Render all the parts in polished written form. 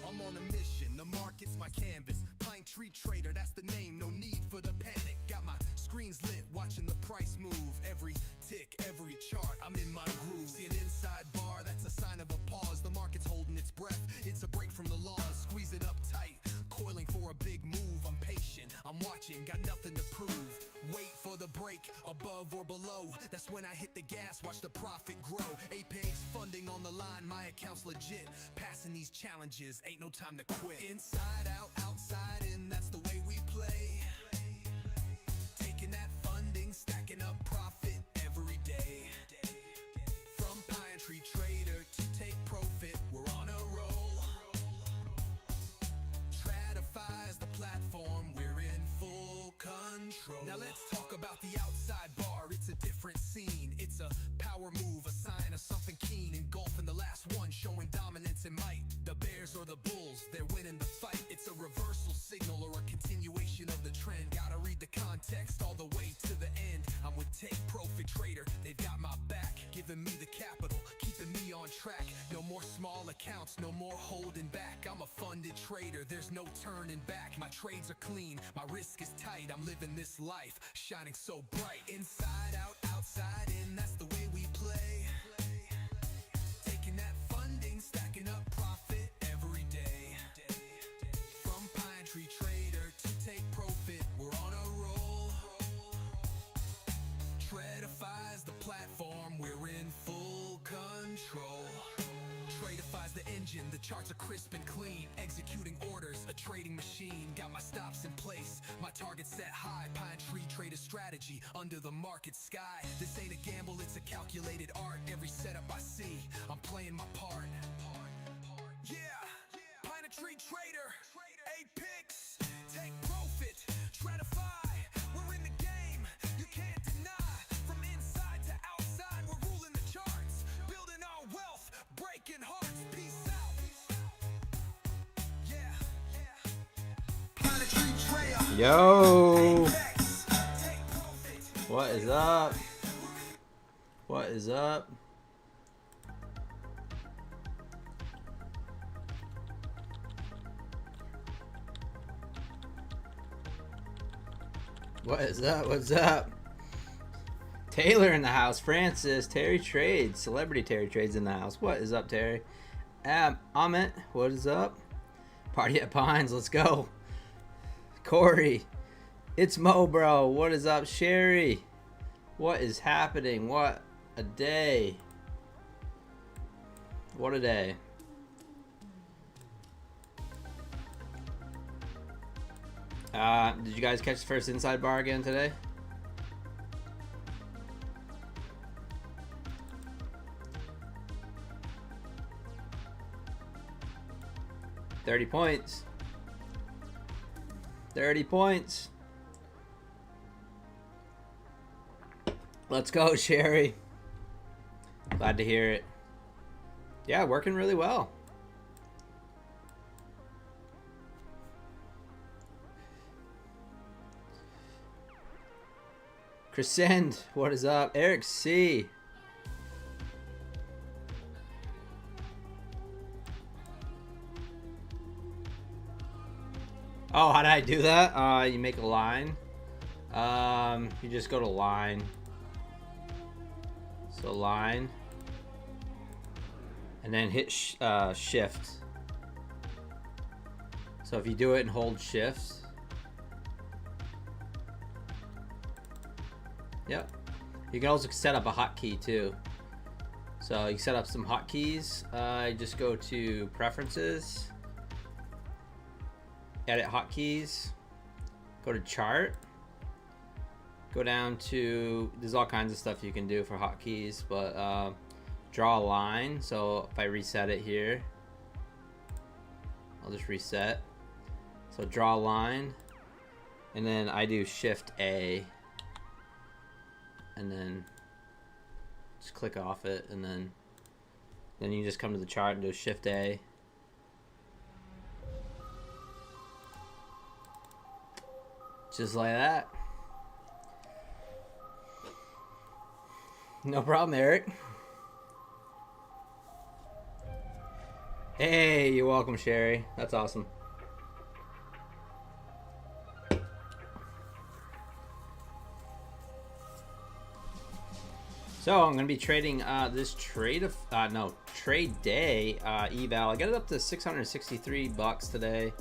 I'm on a mission, the market's my canvas. Pine tree trader, that's the name, no need for the panic. Got my screens lit, watching the price move. Every tick, every chart, I'm in my groove. See an inside bar, that's a sign of a pause. The market's holding its breath, it's a break from the laws. Squeeze it up tight, coiling for a big move. I'm patient, I'm watching, got nothing to prove. Wait for the break, above or below. That's when I hit the gas, watch the profit grow. Apex funding on the line, my account's legit. Passing these challenges, ain't no time to quit. Inside out, outside in, that's the way we play. Taking that funding, stacking up profit every day. From pine tree trader to take profit, we're on a roll. Stratify's the platform, we're in full control. Now let's talk about the outside bar, it's a different scene. It's a power move, a sign of something keen. Engulfing the last one, showing dominance and might. The bears or the bulls, they're winning the fight. It's a reversal signal or a continuation of the trend. Gotta read the context all the way to the end. I'm with Take Profit Trader, they've got my back. Giving me the capital, keeping me on track. No more small accounts, no more holding back. I'm a funded trader, there's no turning back. My trades are clean, my risk is tight. I'm living this life, shining so bright. Inside out, outside in, that's the way we play. Taking that funding, stacking up profit every day. From pine tree trader to take profit, we're on a roll. Tradify's the platform, we're in full control. Tradify's the engine, the charts are crisp and clean. Executing orders, a trading machine. Got my stops in place, my target set high. Pine tree trader strategy, under the market sky. This ain't a gamble, it's a calculated art. Every setup I see, I'm playing my part. Yeah, pine tree trader, Apex, take profit, Tradify. We're in the game, you can't deny. From inside to outside, we're ruling the charts. Building our wealth, breaking hearts. Peace out. Yeah. Pine tree trader. Yo, what is up? What is up? What is up? What's up? Taylor in the house. Francis. Terry Trades. Celebrity Terry Trades in the house. What is up, Terry? Amit. What is up? Party at Pines. Let's go. Corey. It's Mo, bro. What is up, Sherry? What is happening? What a day. What a day. Did you guys catch the first inside bar again today? $30 points. 30 points. Let's go, Sherry. Glad to hear it. Yeah, working really well. Crescend, what is up? Eric C. Oh, how did I do that? You make a line. You just go to line. So line. And then hit shift. So if you do it and hold shift. Yep. You can also set up a hotkey too. So you set up some hotkeys. You just go to preferences. Edit hotkeys. Go to chart. Go down to, there's all kinds of stuff you can do for hotkeys, but draw a line. So if I reset it here, I'll just reset. So draw a line, and then I do Shift A, and then just click off it, and then you just come to the chart and do Shift A. Just like that. No problem, Eric. Hey, you're welcome, Sherry. That's awesome. So I'm gonna be trading this trade day eval. I got it up to $663 today.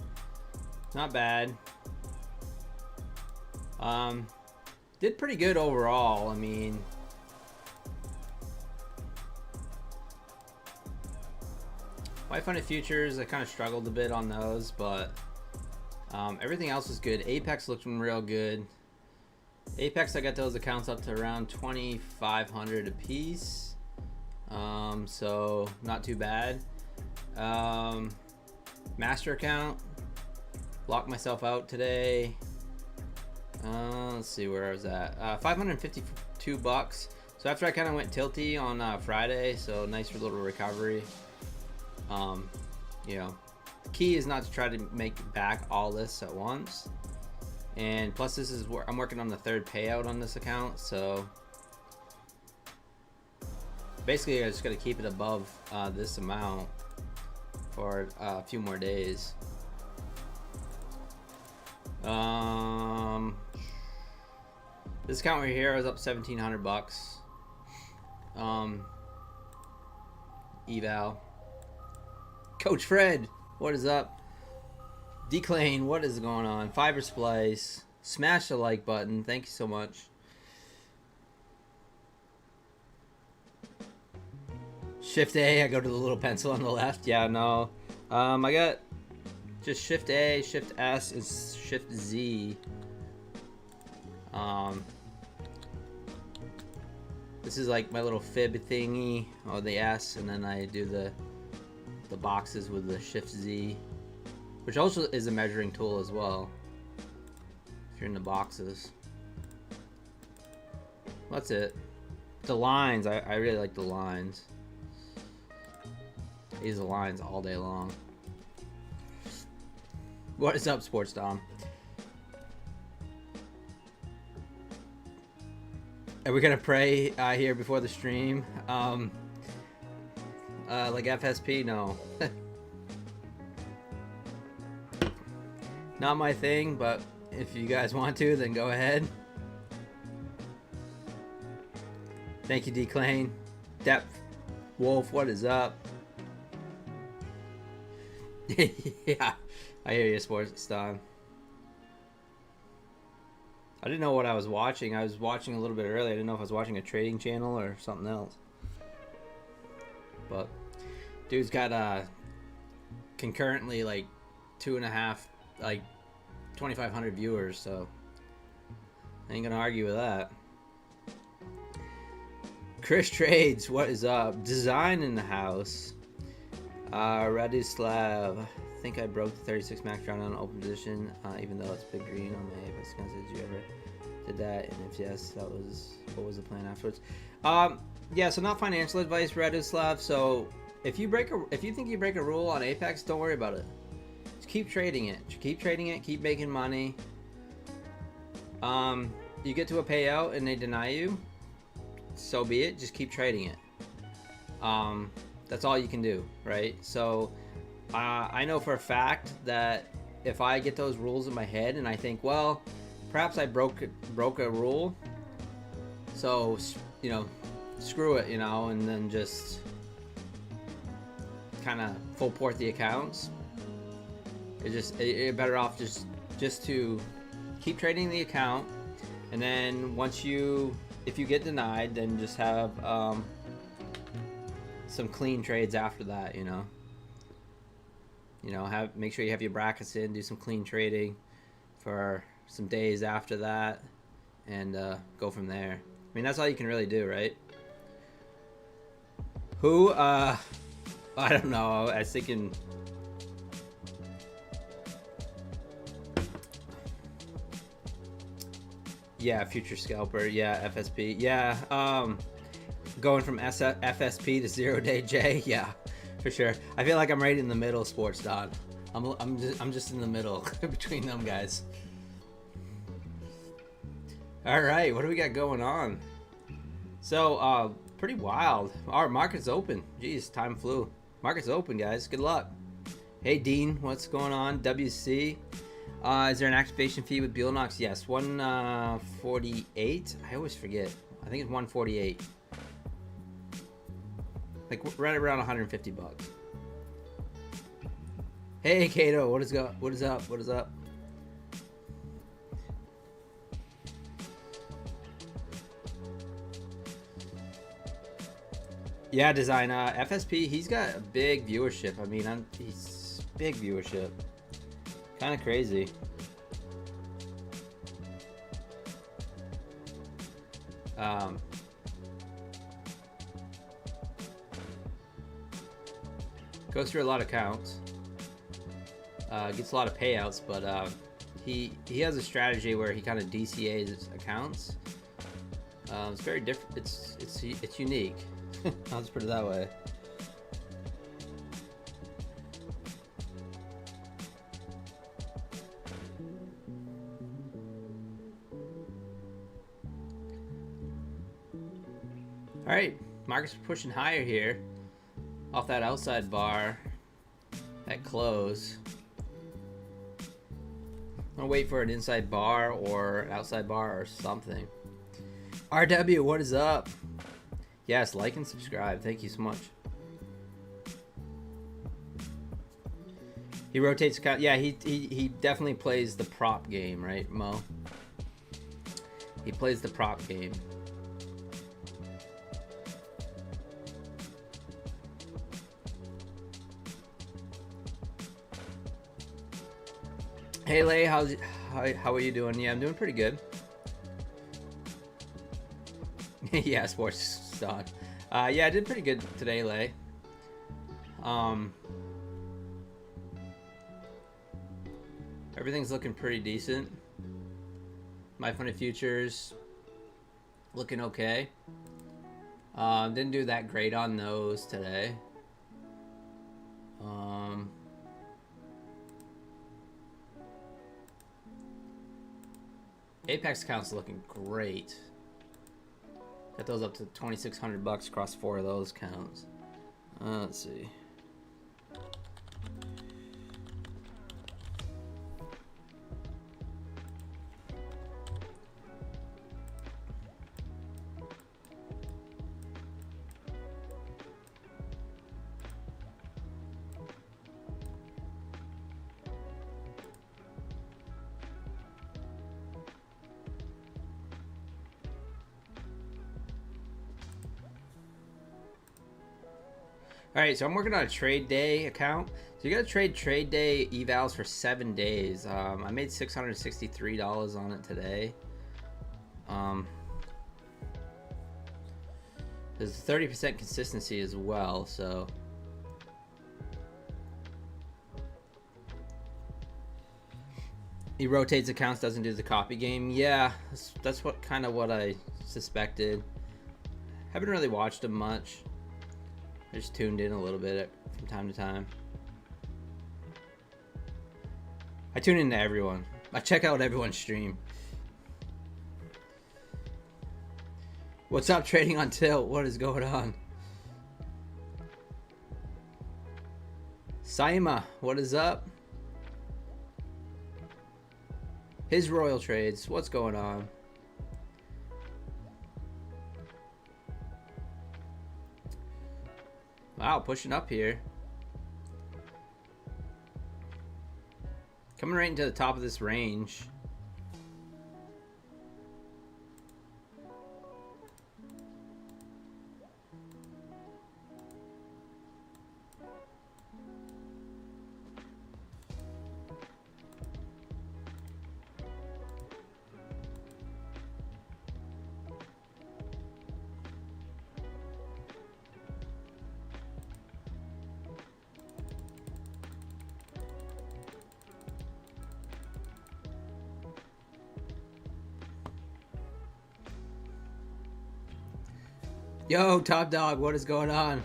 Not bad. Did pretty good overall. I mean, White Funded Futures, I kind of struggled a bit on those, but everything else was good. Apex looking real good. Apex, I got those accounts up to around 2,500 a piece, so not too bad. Master account, locked myself out today. Let's see where I was at. $552. So after I kind of went tilty on Friday, so nice little recovery. You know, the key is not to try to make back all this at once. And plus, this is where I'm working on the third payout on this account, so basically I just got to keep it above this amount for a few more days. This account right here is up $1,700. Eval. Coach Fred, what is up? Declane, what is going on? Fiber Splice, smash the like button. Thank you so much. Shift A, I go to the little pencil on the left. Yeah, no. I got just Shift A, Shift S, and Shift Z. This is like my little fib thingy, or the S, and then I do the boxes with the Shift Z, which also is a measuring tool as well if you're in the boxes. That's it. The lines, I really like the lines. I use the lines all day long. What is up, Sports Dom? Are we gonna pray here before the stream? Like FSP? No. Not my thing, but if you guys want to, then go ahead. Thank you, Declane. Depth Wolf, what is up? Yeah, I hear you, Sports Don. I didn't know what I was watching. I was watching a little bit earlier. I didn't know if I was watching a trading channel or something else. But dude's got concurrently like 2.5, like 2,500 viewers, so I ain't gonna argue with that. Chris Trades, what is up? Design in the house. Radislav, I think I broke the 36 max round on open position, even though it's big green on my Apex accounts. Did you ever did that? And if yes, what was the plan afterwards? Yeah, so not financial advice, Radislav. So if you think you break a rule on Apex, don't worry about it. Just keep trading it. Keep trading it. Keep making money. You get to a payout and they deny you, so be it. Just keep trading it. That's all you can do, right? So I know for a fact that if I get those rules in my head and I think, well, perhaps I broke a rule, so screw it, and then just kind of full port the accounts. You're better off just to keep trading the account, and then if you get denied, then just have some clean trades after that. Make sure you have your brackets in, do some clean trading for some days after that, and go from there. I mean, that's all you can really do, right? Who? I don't know. I was thinking. Yeah, future scalper. Yeah, FSP. Yeah, going from FSP to 0-day J. Yeah, for sure. I feel like I'm right in the middle, Sports Don. I'm just in the middle between them guys. All right, what do we got going on? So, pretty wild. Our market's open. Jeez, time flew. Market's open, guys. Good luck. Hey, Dean, what's going on? WC. Is there an activation fee with Beelnox? Yes, 148. I always forget. I think it's 148. Like right around 150 bucks. Hey, Kato, what is up? What is up? What is up? Yeah, design. FSP, he's got a big viewership. I mean, he's big viewership. Kind of crazy. Goes through a lot of accounts. Gets a lot of payouts, but he has a strategy where he kind of DCA's accounts. It's very different. It's unique. I'll just put it that way. All right, market's pushing higher here off that outside bar at close. I'm gonna wait for an inside bar or an outside bar or something. RW, what is up? Yes, like and subscribe. Thank you so much. He rotates. Yeah, he definitely plays the prop game, right, Mo? He plays the prop game. Hey, Lay, how are you doing? Yeah, I'm doing pretty good. Yeah, sports stock. Yeah, I did pretty good today, Lay. Everything's looking pretty decent. My Funny Futures looking okay. Didn't do that great on those today. Apex accounts looking great. Got those up to 2,600 bucks across 4 of those accounts. Let's see. All right, so I'm working on a trade day account. So you got to trade day evals for 7 days. I made $663 on it today. There's 30% consistency as well, so. He rotates accounts, doesn't do the copy game. Yeah, that's what I suspected. Haven't really watched him much. I just tuned in a little bit from time to time. I tune into everyone. I check out everyone's stream. What's up, trading on tilt? What is going on? Saima, what is up? His Royal Trades, what's going on? Wow, pushing up here. Coming right into the top of this range. Yo, Top Dog, what is going on?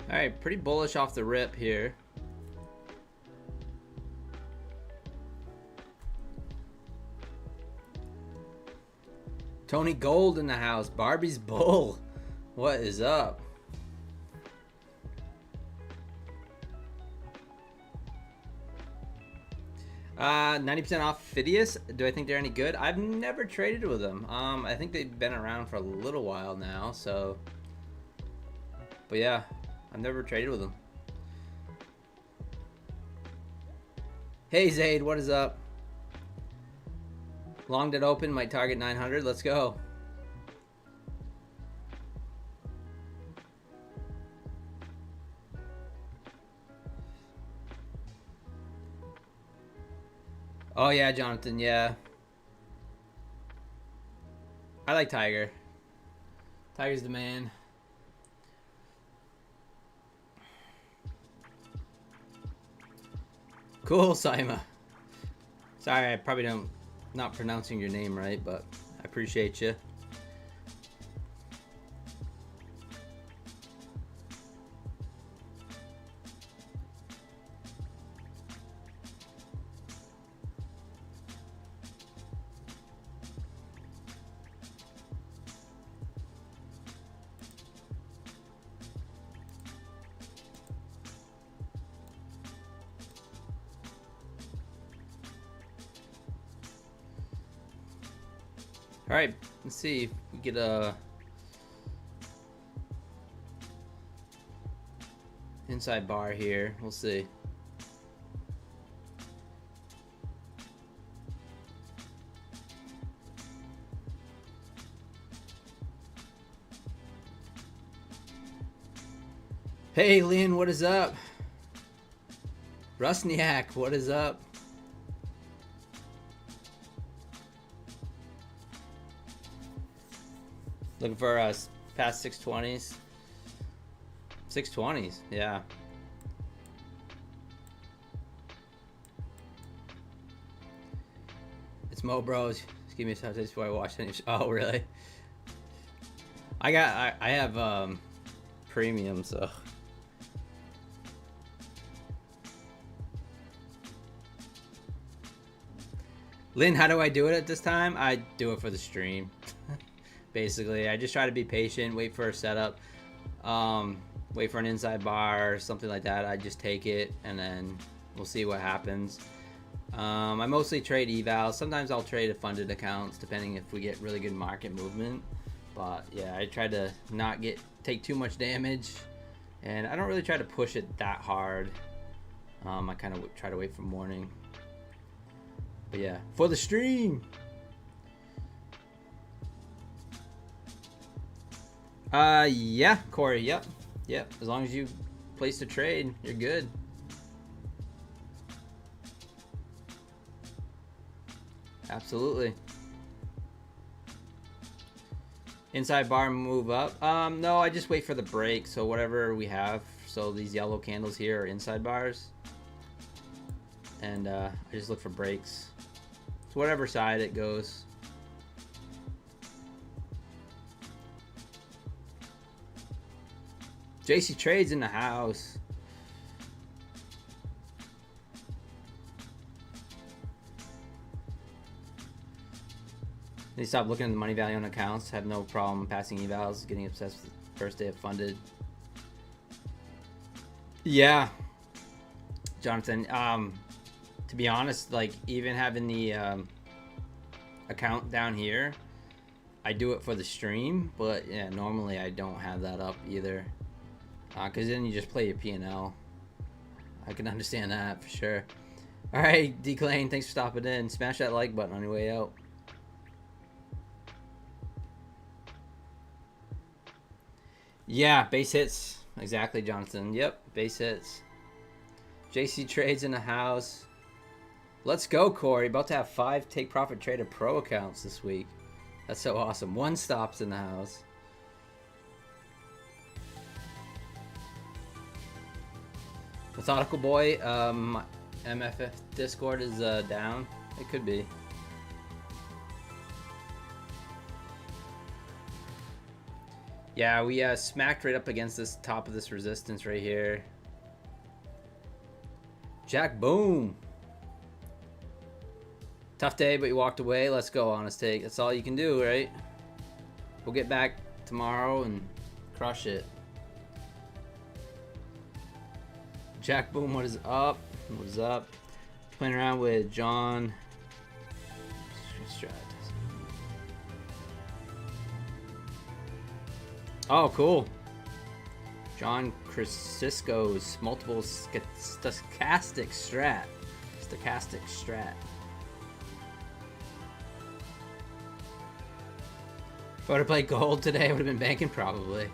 Alright, pretty bullish off the rip here. Tony Gold in the house. Barbie's Bull. What is up? Uh, 90% off Phidias. Do I think they're any good? I've never traded with them. I think they've been around for a little while now, so. But yeah, I've never traded with them. Hey Zaid, what is up? Long did open, might target 900. Let's go. Oh yeah, Jonathan, yeah. I like Tiger. Tiger's the man. Cool, Sima. Sorry, I probably not pronouncing your name right, but I appreciate you. All right, let's see if we get a inside bar here. We'll see. Hey, Lynn, what is up? Rusniak, what is up? Looking for us past 620s. 620s, yeah. It's Mo Bros. Just give me a touch before I watch any. Oh, really? I have premium, so. Lynn, how do I do it at this time? I do it for the stream. Basically, I just try to be patient, wait for a setup, wait for an inside bar or something like that. I just take it and then we'll see what happens. I mostly trade evals. Sometimes I'll trade funded accounts depending if we get really good market movement. But yeah, I try to not take too much damage, and I don't really try to push it that hard. I kind of try to wait for morning. But yeah, for the stream. Yeah, Corey, yep. As long as you place the trade, you're good. Absolutely. Inside bar move up. No, I just wait for the break. So whatever we have. So these yellow candles here are inside bars. And I just look for breaks. So whatever side it goes. JC Trades in the house. They stop looking at the money value on accounts. Have no problem passing evals. Getting obsessed with the first day of funded. Yeah, Jonathan. To be honest, like even having the account down here, I do it for the stream. But yeah, normally I don't have that up either. Because then you just play your P&L. I can understand that for sure. All right, D-Clane, thanks for stopping in. Smash that like button on your way out. Yeah, base hits. Exactly, Jonathan. Yep, base hits. JC Trades in the house. Let's go, Corey. About to have 5 Take Profit Trader Pro accounts this week. That's so awesome. 1 stops in the house. Methodical Boy, MFF Discord is down. It could be. Yeah, we smacked right up against this top of this resistance right here. Jack, boom. Tough day, but you walked away. Let's go, honest take. That's all you can do, right? We'll get back tomorrow and crush it. Jack, boom, what is up? What is up? Playing around with John. Oh, cool. John Krasinsko's multiple stochastic strat. Stochastic strat. If I would have played gold today, I would have been banking probably.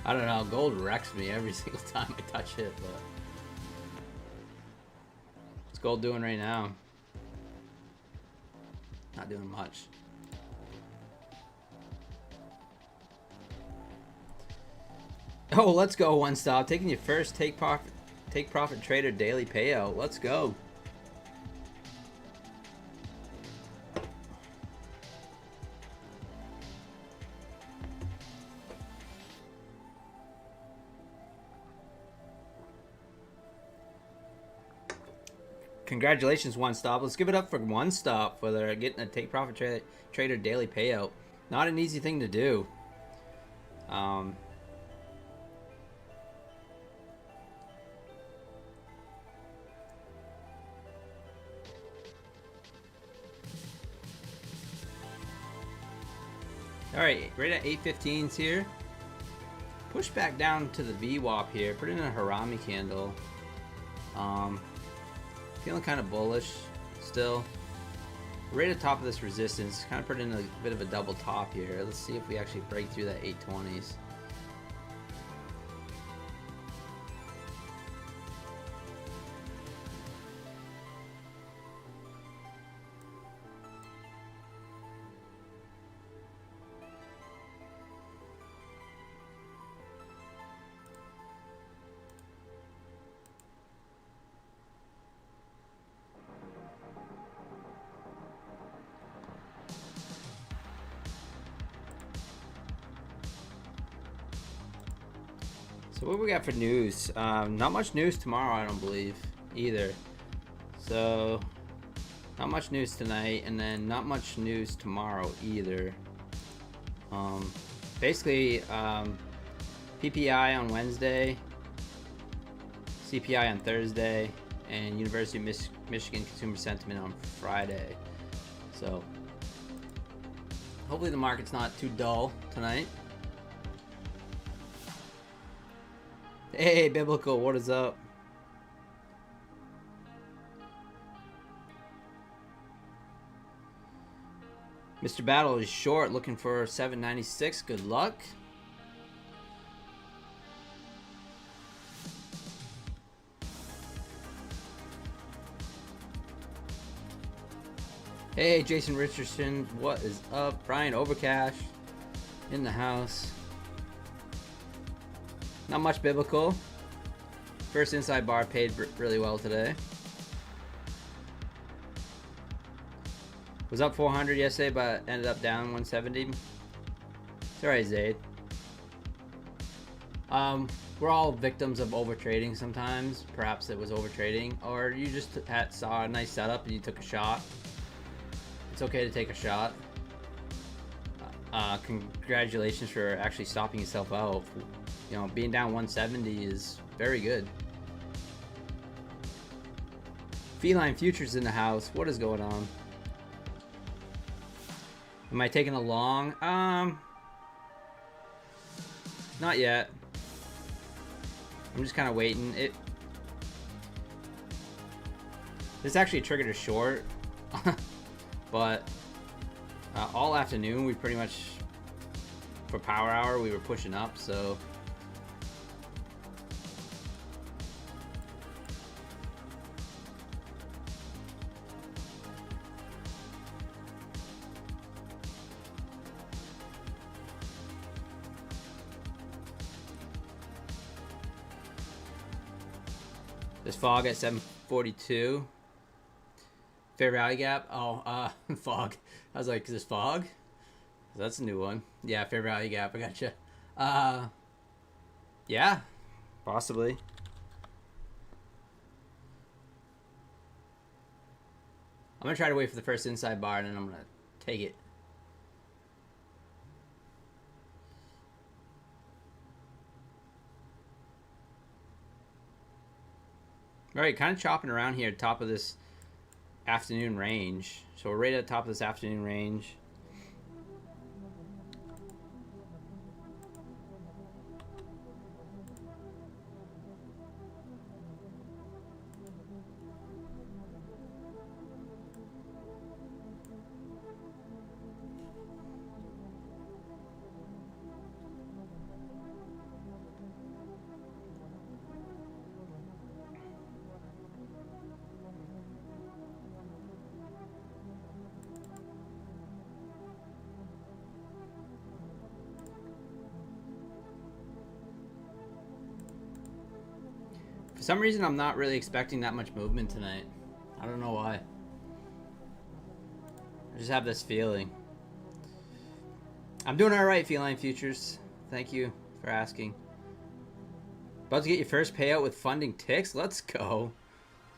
I don't know. Gold wrecks me every single time I touch it, but what's gold doing right now? Not doing much. Oh, let's go, one stop. Taking your first take profit trader daily payout. Let's go. Congratulations, one stop. Let's give it up for one stop for their getting a take profit trader daily payout. Not an easy thing to do. Alright, right at 8.15s here. Push back down to the VWAP here. Put in a Harami candle. Feeling kind of bullish still. Right at the top of this resistance. Kind of put in a bit of a double top here. Let's see if we actually break through that 820s. So what we got for news? Not much news tomorrow, I don't believe, either. So, not much news tonight, and then not much news tomorrow either. Basically, PPI on Wednesday, CPI on Thursday, and University of Michigan Consumer Sentiment on Friday. So, hopefully the market's not too dull tonight. Hey, Biblical, what is up? Mr. Battle is short, looking for 796. Good luck. Hey, Jason Richardson, what is up? Brian Overcash in the house. Not much Biblical. First inside bar paid really well today. Was up 400 yesterday, but ended up down 170. It's alright, Zaid. We're all victims of overtrading sometimes. Perhaps it was overtrading, or you just saw a nice setup and you took a shot. It's okay to take a shot. Congratulations for actually stopping yourself out. You know, being down 170 is very good. Feline Futures in the house. What is going on? Am I taking a long? Not yet. I'm just kind of waiting. This actually triggered a short, but all afternoon we pretty much, for power hour, we were pushing up, so. There's fog at 7:42. Fair value gap. Oh, fog. I was like, is this fog? That's a new one. Yeah, fair value gap. I gotcha. Yeah, possibly. I'm gonna try to wait for the first inside bar, and then I'm gonna take it. All right, kind of chopping around here, top of this afternoon range. So we're right at the top of this afternoon range. For some reason, I'm not really expecting that much movement tonight. I don't know why. I just have this feeling. I'm doing all right, Feline Futures. Thank you for asking. About to get your first payout with funding ticks? Let's go.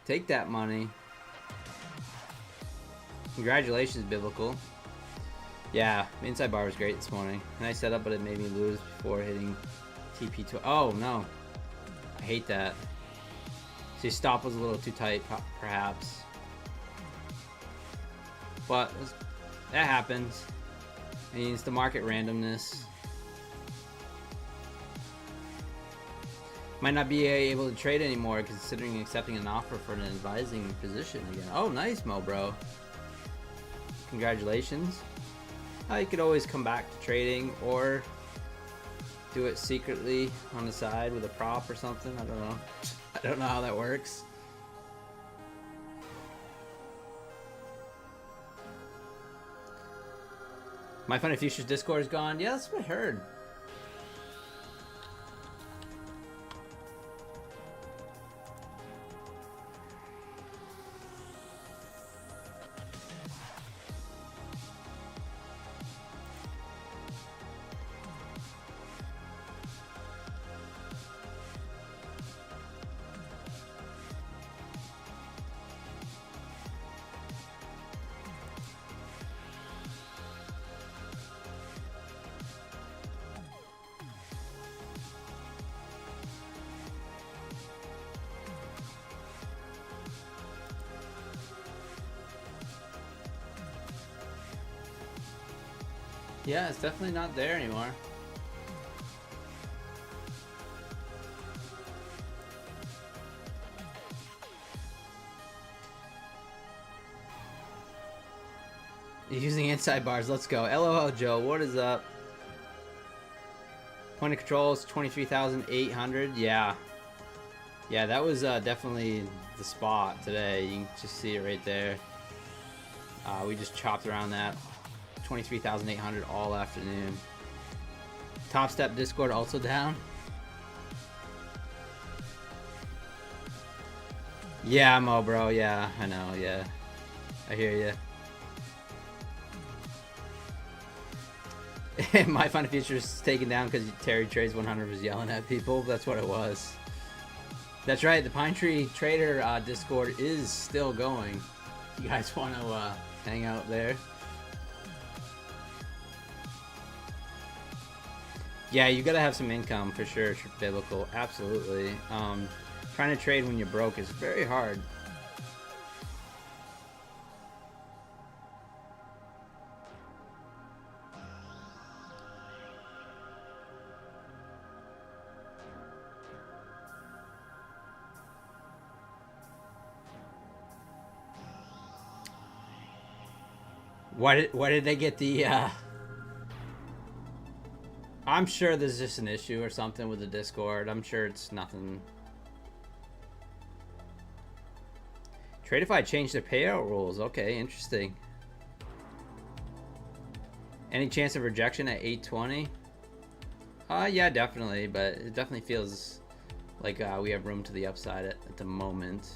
Take that money. Congratulations, Biblical. Yeah, the inside bar was great this morning. Nice setup, but it made me lose before hitting TP2. Oh, no. I hate that. So your stop was a little too tight, perhaps. But that happens. I mean, it's the market randomness. Might not be able to trade anymore considering accepting an offer for an advising position again. Oh, nice, Mo, bro. Congratulations. You could always come back to trading or do it secretly on the side with a prop or something. I don't know. I don't know how that works. My Funny Futures Discord is gone. Yeah, that's what I heard. Yeah, it's definitely not there anymore. Using inside bars, let's go. LOL Joe, what is up? Point of control is 23,800. Yeah. Yeah, that was definitely the spot today. You can just see it right there. We just chopped around that. 23,800 all afternoon. Top Step Discord also down. Yeah, Mo, bro. Yeah, I know. Yeah, I hear you. My Fun Futures taken down because Terry Trades 100 was yelling at people. That's what it was. That's right. The Pine Tree Trader Discord is still going. You guys want to hang out there? Yeah, you gotta have some income for sure, Biblical. Absolutely. Trying to trade when you're broke is very hard. Why did they get the I'm sure there's just an issue or something with the Discord. I'm sure it's nothing. Tradeify changed their payout rules. Okay, interesting. Any chance of rejection at 820? Yeah, definitely, but it definitely feels like we have room to the upside at the moment.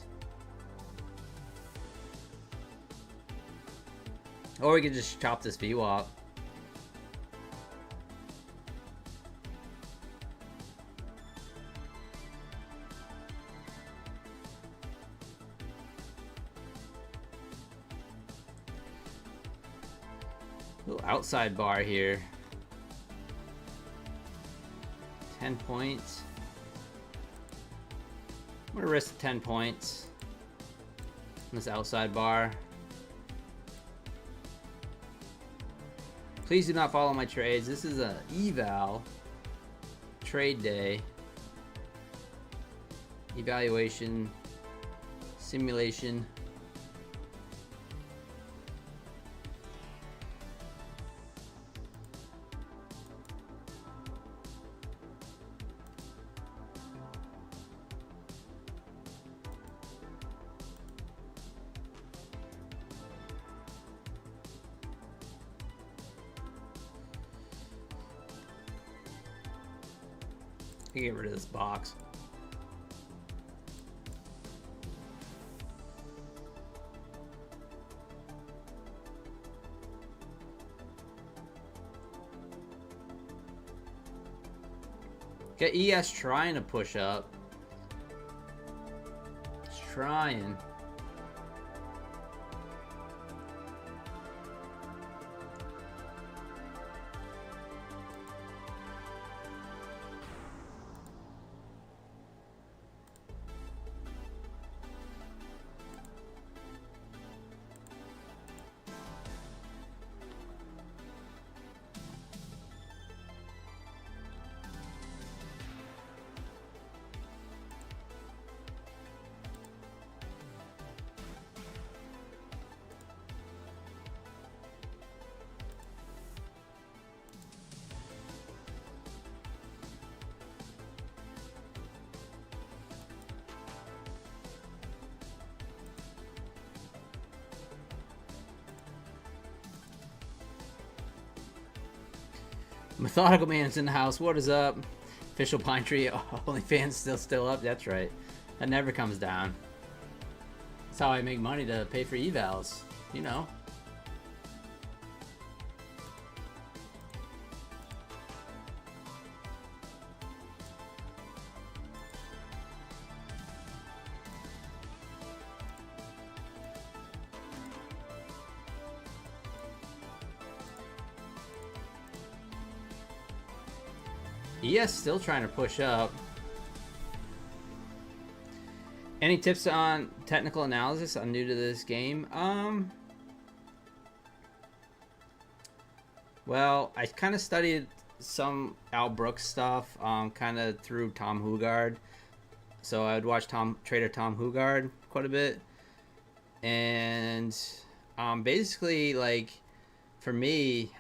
Or we could just chop this VWAP. Little outside bar here. 10 points. I'm gonna risk 10 points on this outside bar. Please do not follow my trades. This is a eval trade day. Evaluation, simulation. Get rid of this box. Get ES trying to push up. It's trying. Methodical Man's in the house. What is up? Official Pine Tree. OnlyFans still up. That's right. That never comes down. That's how I make money to pay for evals. You know. ES still trying to push up. Any tips on technical analysis? I'm new to this game. Well, I kind of studied some Al Brooks stuff, kind of through Tom Hugard. So I would watch Trader Tom Hugard quite a bit, and basically, like, for me,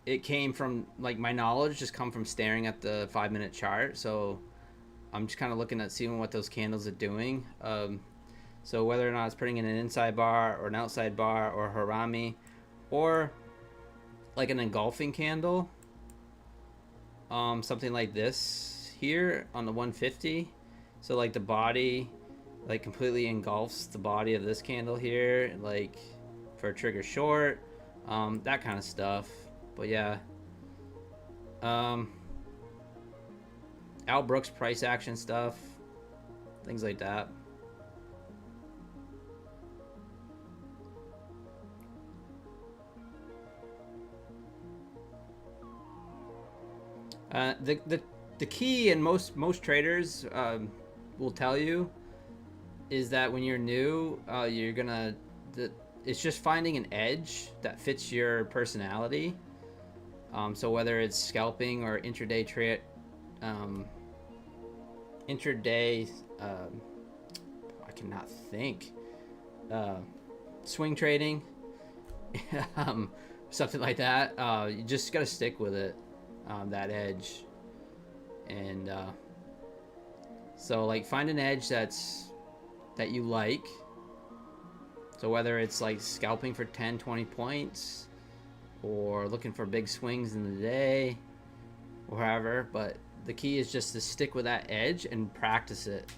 it came from, like, my knowledge just come from staring at the 5-minute chart. So I'm just kind of looking at seeing what those candles are doing. So whether or not it's putting in an inside bar or an outside bar or harami or like an engulfing candle, something like this here on the 150. So like the body like completely engulfs the body of this candle here, like for a trigger short, that kind of stuff. But yeah, Al Brooks price action stuff, things like that. The key, and most traders will tell you, is that when you're new, it's just finding an edge that fits your personality. So whether it's scalping or intraday trade, I cannot think, swing trading, something like that. You just gotta stick with it, that edge, and so like find an edge that you like. So whether it's like scalping for 10-20 points or looking for big swings in the day or however, but the key is just to stick with that edge and practice it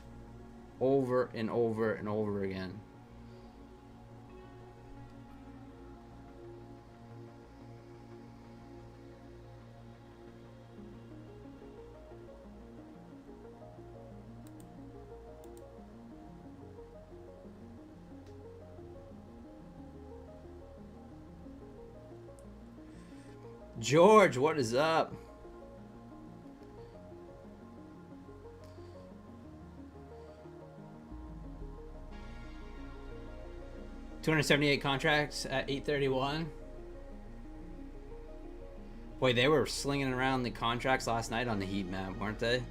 over and over and over again. George, what is up? $278 contracts at 831. Boy, they were slinging around the contracts last night on the heat map, weren't they?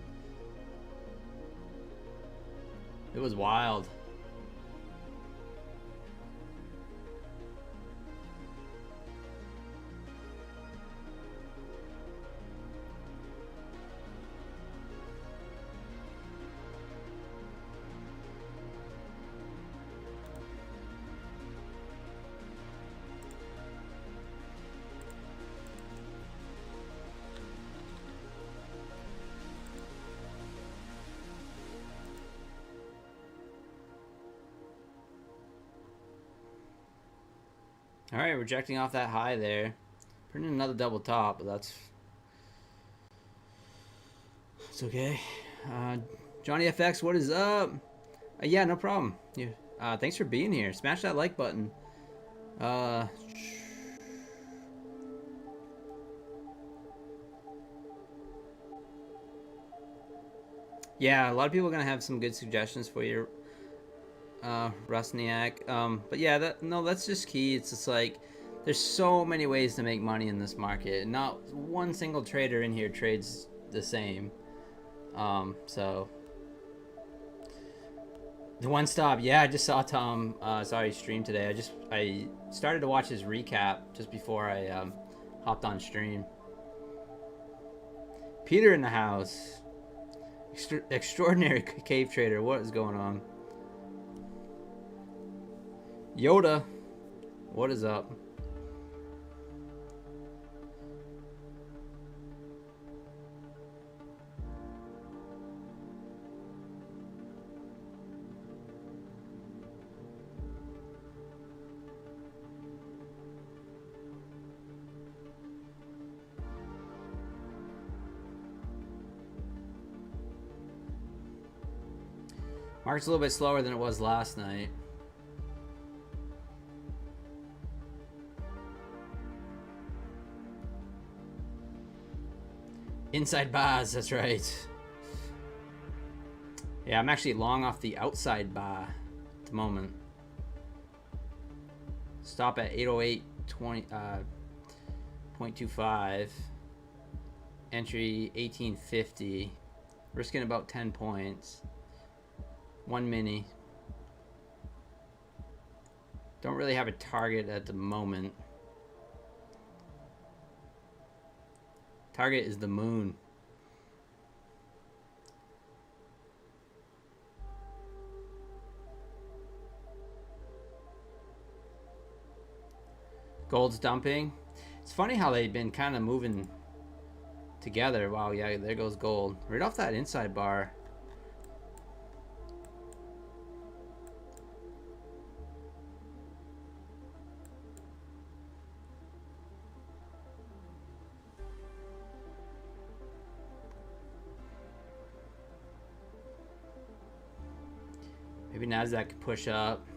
It was wild. All right, rejecting off that high there. Printing another double top, but that's it's okay. Johnny FX, what is up? Yeah, no problem. Yeah. Thanks for being here. Smash that like button. Yeah, a lot of people are gonna have some good suggestions for you, Rusniak. But yeah, that's just key. It's just like there's so many ways to make money in this market. Not one single trader in here trades the same. So the one stop, yeah, I just saw Tom. Saw he streamed today. I started to watch his recap just before I hopped on stream. Peter in the house. Extraordinary cave trader. What is going on? Yoda, what is up? Market's a little bit slower than it was last night. Inside bars, that's right. Yeah, I'm actually long off the outside bar at the moment. Stop at 808.25. Entry 1850. Risking about 10 points. One mini. Don't really have a target at the moment. Target is the moon. Gold's dumping. It's funny how they've been kind of moving together. Wow, yeah, there goes gold. Right off that inside bar. Maybe NASDAQ could push up.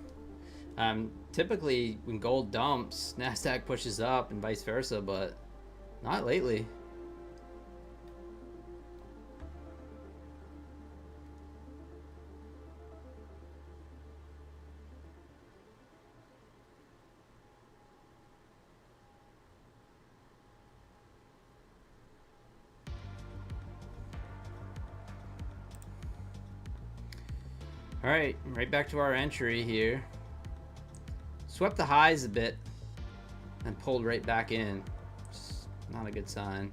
Typically, when gold dumps, NASDAQ pushes up and vice versa, but not lately. All right, right back to our entry here. Swept the highs a bit and pulled right back in. Just not a good sign.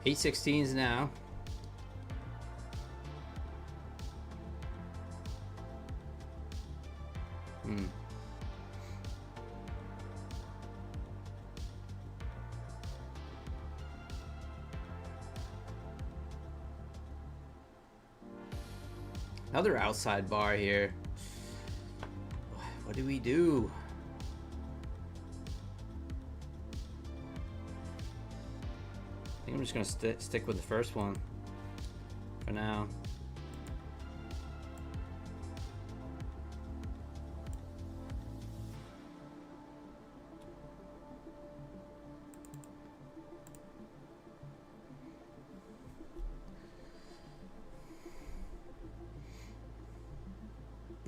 $8.16s now. Another outside bar here. What do we do? I think I'm just gonna stick with the first one for now.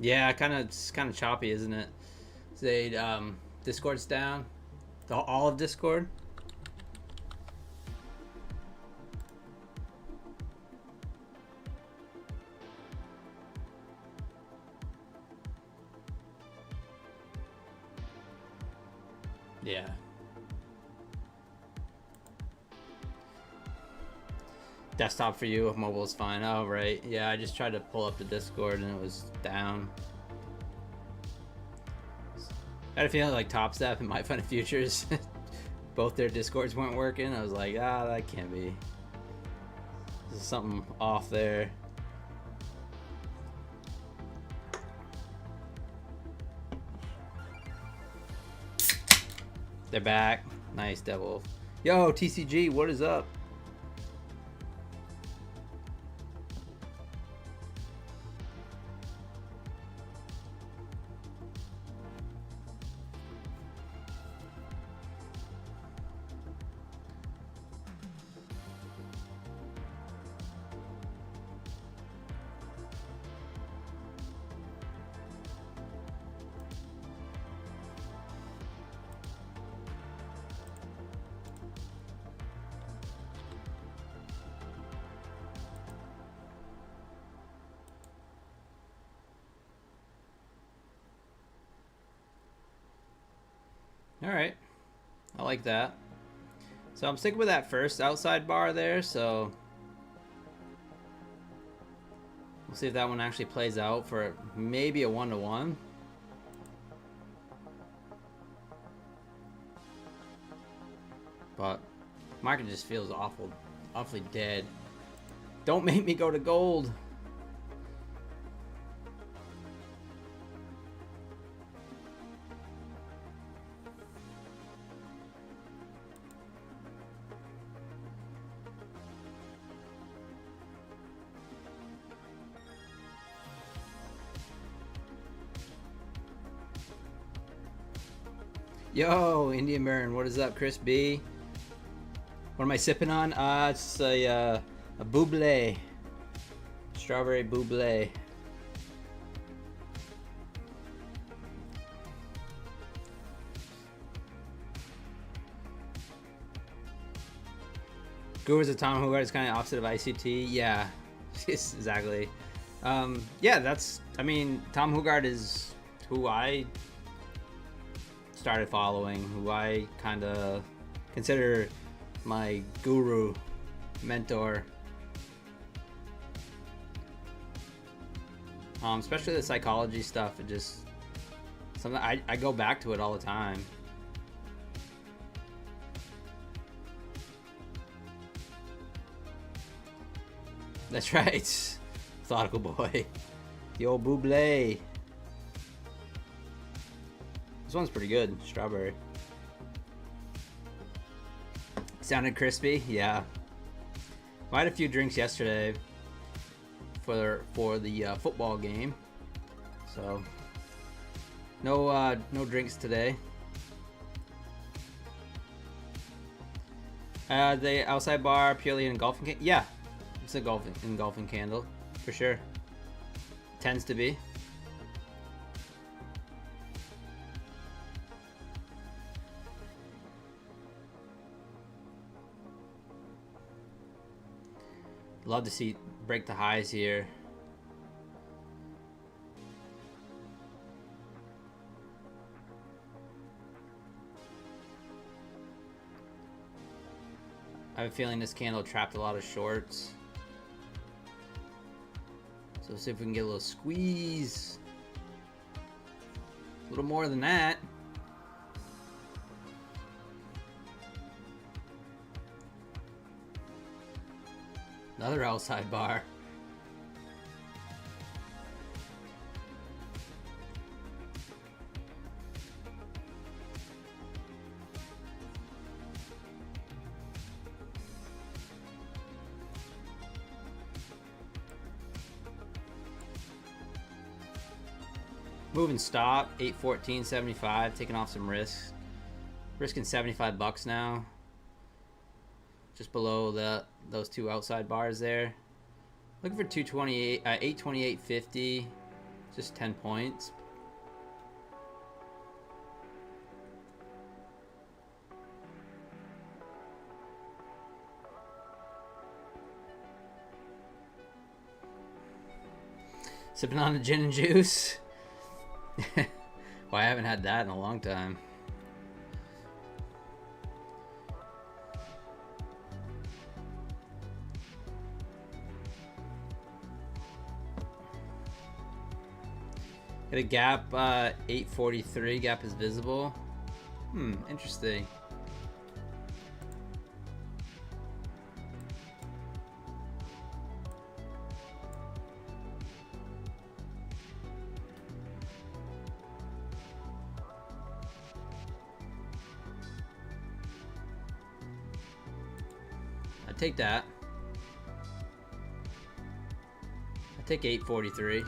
Yeah, it's kind of choppy, isn't it? Say, Discord's down. All of Discord. Yeah. Desktop for you, mobile is fine. Oh, right. Yeah, I just tried to pull up the Discord and it was down. I had a feeling like Top Step and My Fun Futures, both their Discords weren't working. I was like, that can't be. There's something off there. They're back. Nice, Devil. Yo, TCG, what is up? All right, I like that. So I'm sticking with that first outside bar there, so we'll see if that one actually plays out for maybe a 1-to-1. But market just feels awfully dead. Don't make me go to gold. Yo, Indian Burn, what is up, Chris B? What am I sipping on? It's a buble. Strawberry buble. Gurus of Tom Hugard is kind of opposite of ICT. Yeah, exactly. Yeah, Tom Hugard is who I started following, who I kind of consider my guru, mentor. Especially the psychology stuff. It just something I go back to it all the time. That's right, Methodical Boy. The old buble. This one's pretty good, strawberry. Sounded crispy, yeah. I had a few drinks yesterday for the football game, so no drinks today. The outside bar purely engulfing candle. Yeah, it's a engulfing candle for sure. Tends to be. Love to see break the highs here. I have a feeling this candle trapped a lot of shorts. So let's see if we can get a little squeeze. A little more than that. Another outside bar. Moving stop, 814.75, taking off some risks. Risking $75 now. Just below those two outside bars there. Looking for 228, 828.50, just 10 points. Sipping on the gin and juice. Well, I haven't had that in a long time. Hit a gap, 843. Gap is visible. Interesting. I'd take that. I'd take 843.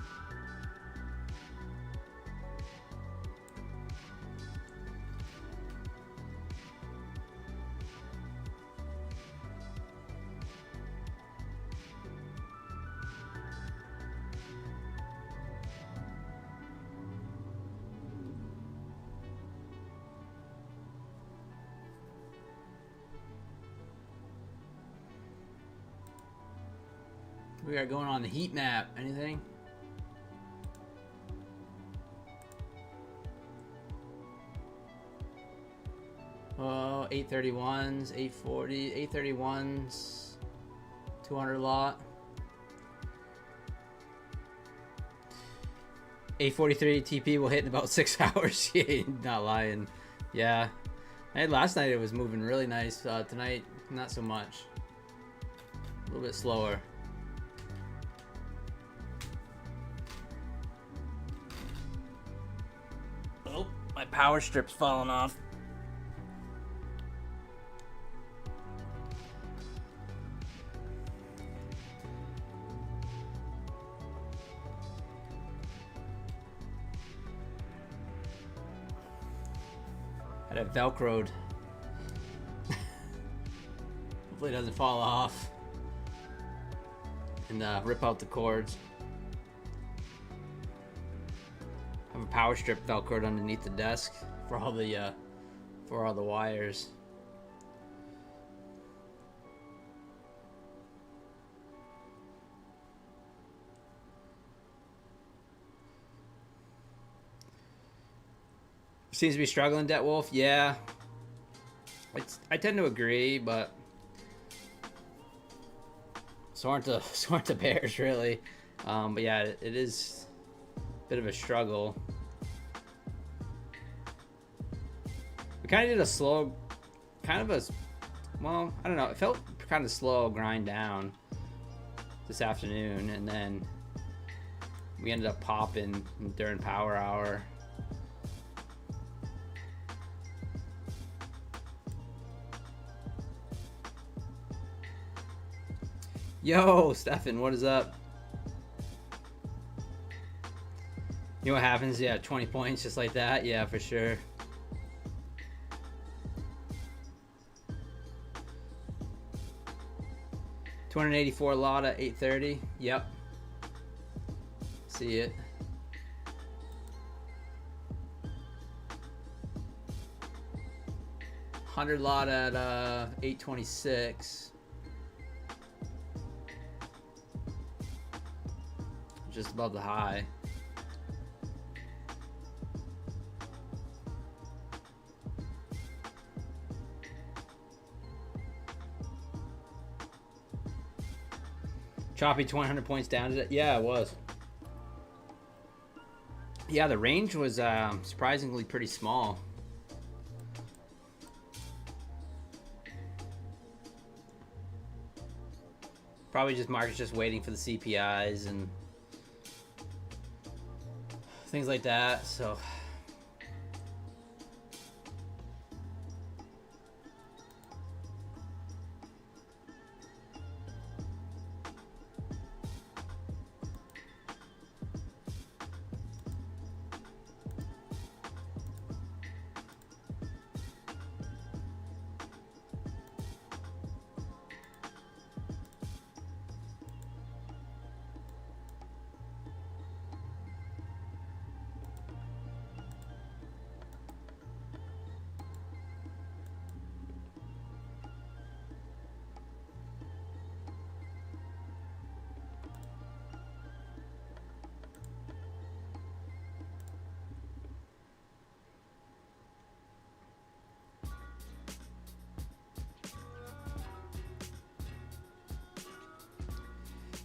We are going on the heat map. Anything? Oh, 831s, 840, 831s, 200 lot. 843 TP will hit in about 6 hours. Yeah, not lying. Yeah. Last night it was moving really nice. Tonight, not so much. A little bit slower. Oh, my power strip's falling off. Had it velcroed. Hopefully it doesn't fall off and rip out the cords. I have a power strip velcroed underneath the desk for all the wires. Seems to be struggling, Debt Wolf. Yeah, I tend to agree, but so aren't the Bears really. But yeah, it is a bit of a struggle. We kind of did a slow, well, I don't know. It felt kind of slow grind down this afternoon, and then we ended up popping during power hour. Yo, Stefan, what is up? You know what happens? Yeah, 20 points just like that. Yeah, for sure. $284 lot at 830. Yep. See it. $100 lot at 826. Just above the high. Choppy 200 points down. Yeah, it was. Yeah, the range was surprisingly pretty small. Probably just markets just waiting for the CPIs and things like that, so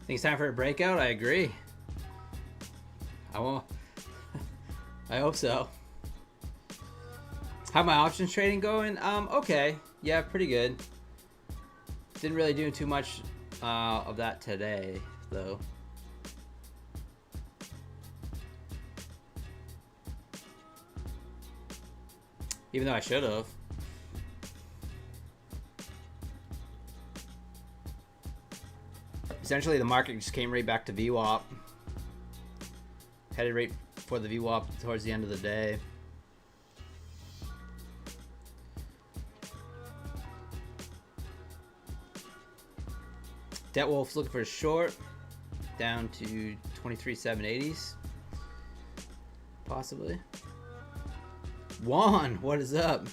Think it's time for a breakout? I agree. I won't. I hope so. How my options trading going? Okay. Yeah, pretty good. Didn't really do too much of that today, though. Even though I should have. Essentially, the market just came right back to VWAP. Headed right for the VWAP towards the end of the day. Debt Wolf's looking for a short. Down to 23,780s. Possibly. Juan, what is up?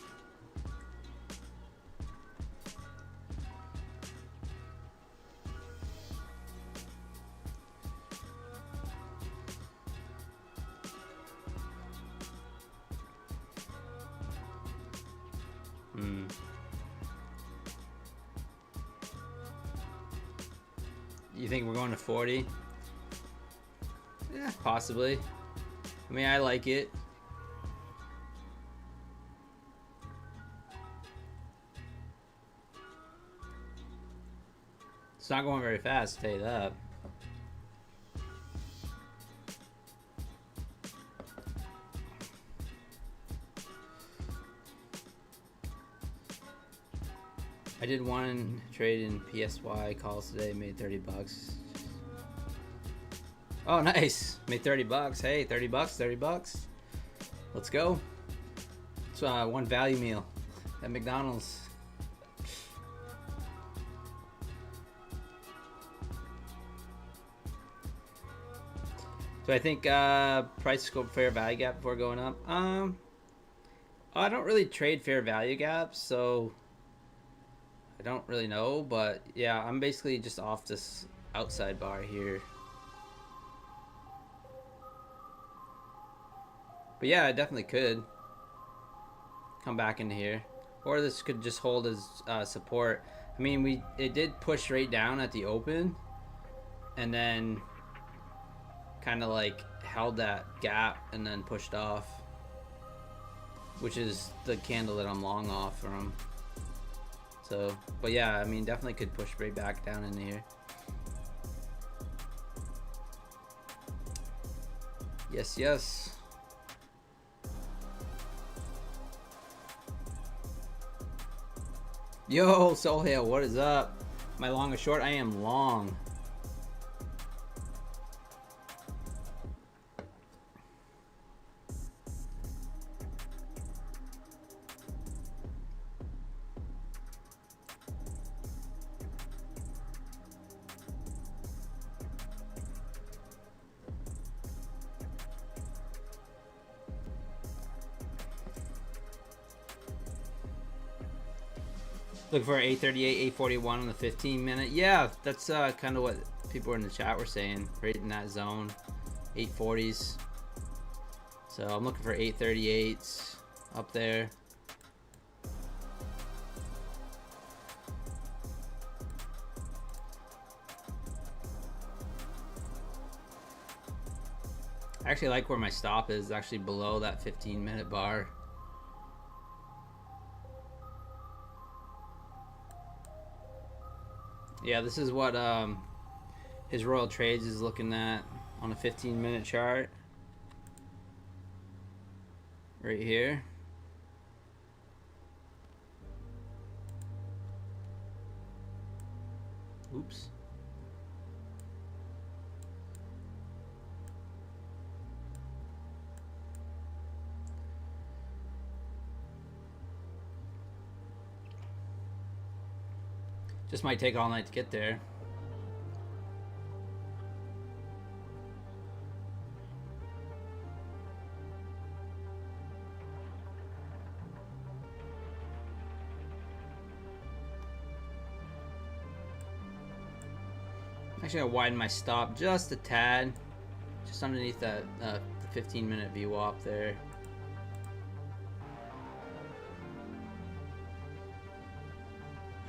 You think we're going to 40? Yeah, possibly. I mean, I like it. It's not going very fast, I'll tell you that. I did one trade in PSY calls today, made 30 bucks. Oh, nice. Made 30 bucks. Hey, 30 bucks, 30 bucks. Let's go. It's one value meal at McDonald's. So I think price scope fair value gap before going up. I don't really trade fair value gaps, so I don't really know, but yeah, I'm basically just off this outside bar here. But yeah, I definitely could come back into here, or this could just hold as support. I mean, it did push right down at the open, and then kind of like held that gap and then pushed off, which is the candle that I'm long off from. So, but yeah, I mean, definitely could push right back down in here. Yes, yes. Yo, Soul Hail, what is up? Am I long or short? I am long. Looking for 838, 841 on the 15 minute. Yeah, that's kind of what people in the chat were saying. Right in that zone, 840s. So I'm looking for 838s up there. I actually like where my stop is, actually below that 15-minute bar. Yeah, this is what his Royal Trades is looking at on a 15-minute chart. Right here. Oops. Just might take all night to get there. Actually, I widen my stop just a tad, just underneath that 15-minute VWAP there.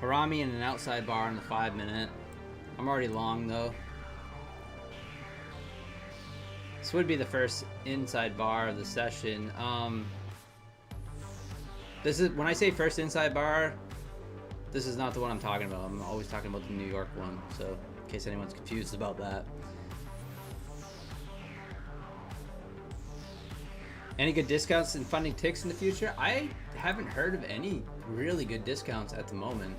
Harami and an outside bar on the 5-minute. I'm already long though. This would be the first inside bar of the session. This is when I say first inside bar, this is not the one I'm talking about. I'm always talking about the New York one, so in case anyone's confused about that. Any good discounts in funding ticks in the future? I haven't heard of any really good discounts at the moment.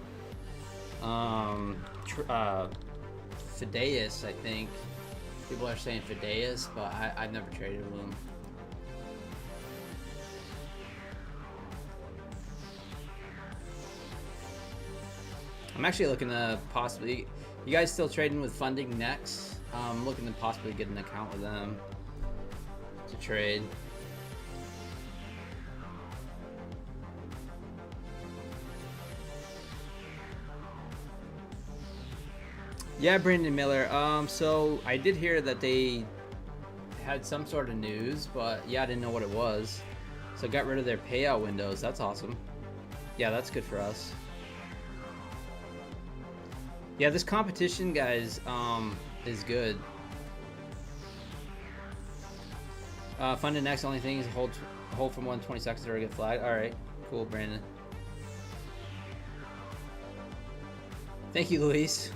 Fideus, I think. People are saying Fideus, but I've never traded with them. I'm actually looking to possibly... You guys still trading with Funding Next? I'm looking to possibly get an account with them to trade. Yeah, Brandon Miller. So I did hear that they had some sort of news, but yeah, I didn't know what it was. So got rid of their payout windows. That's awesome. Yeah, that's good for us. Yeah, this competition, guys, is good. Fund the next only thing is hold for more than 20 seconds or get flagged. All right, cool, Brandon. Thank you, Luis.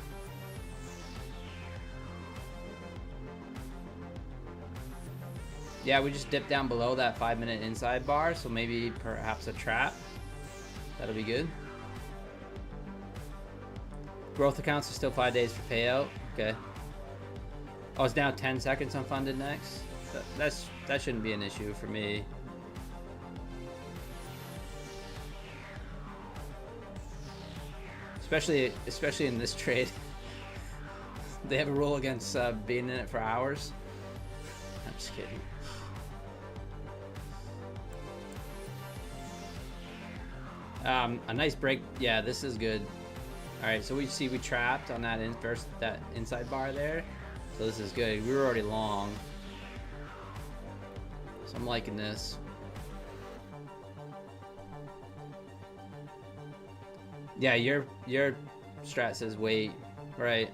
Yeah, we just dipped down below that 5-minute inside bar, so maybe perhaps a trap. That'll be good. Growth accounts are still 5 days for payout. Okay. Oh, it's now 10 seconds on funded next. That shouldn't be an issue for me. Especially in this trade. They have a rule against being in it for hours. I'm just kidding. A nice break. Yeah, this is good. All right, so we trapped on that that inside bar there. So this is good. We were already long. So I'm liking this. Yeah, your strat says wait, right?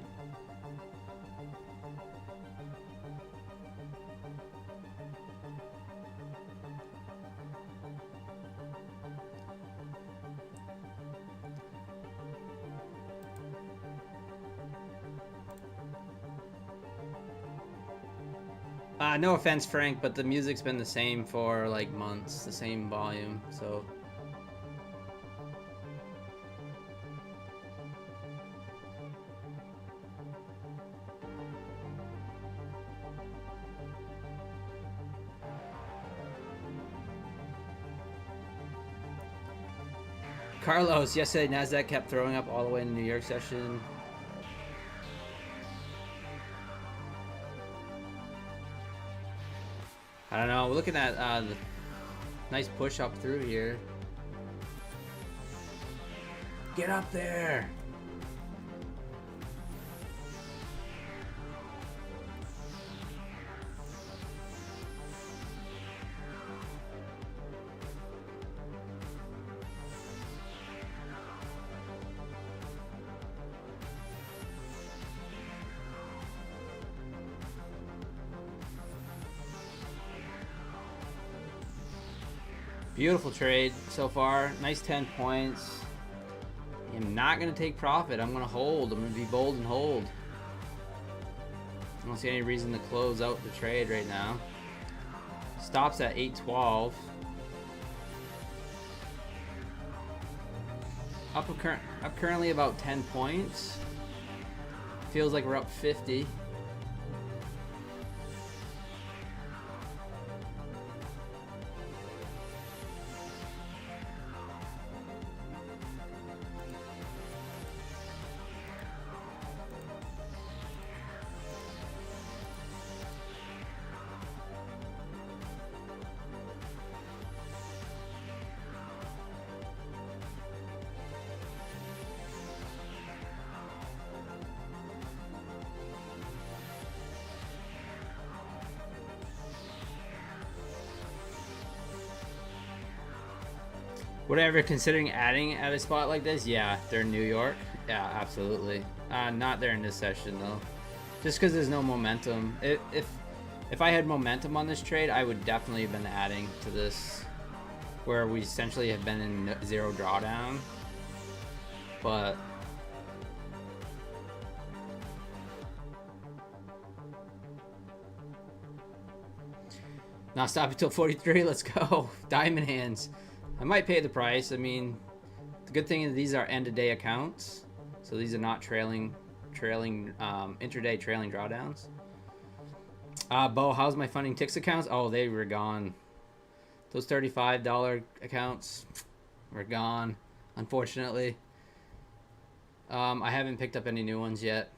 No offense, Frank, but the music's been the same for like months, the same volume, so. Carlos, yesterday NASDAQ kept throwing up all the way in the New York session. I don't know. We're looking at the nice push up through here. Get up there. Beautiful trade so far. Nice 10 points. I'm not going to take profit. I'm going to hold. I'm going to be bold and hold. I don't see any reason to close out the trade right now. Stops at 812. Up currently about 10 points. Feels like we're up 50. Would I ever considering adding at a spot like this? Yeah, they're in New York. Yeah, absolutely. Not there in this session though, just because there's no momentum. If If I had momentum on this trade, I would definitely have been adding to this, where we essentially have been in zero drawdown. But not stop until 43. Let's go. Diamond hands. I might pay the price. I mean, the good thing is these are end of day accounts, so these are not trailing intraday trailing drawdowns. Bo, how's my funding ticks accounts? Oh, they were gone. Those $35 accounts were gone, unfortunately. I haven't picked up any new ones yet.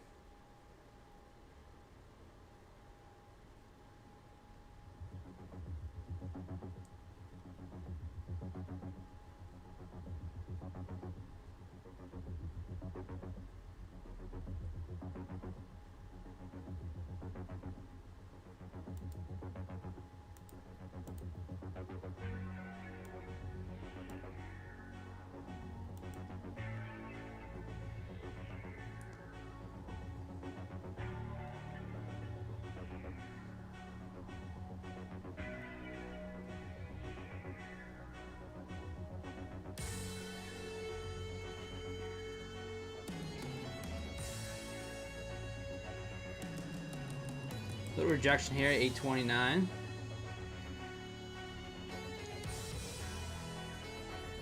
Little rejection here, 829.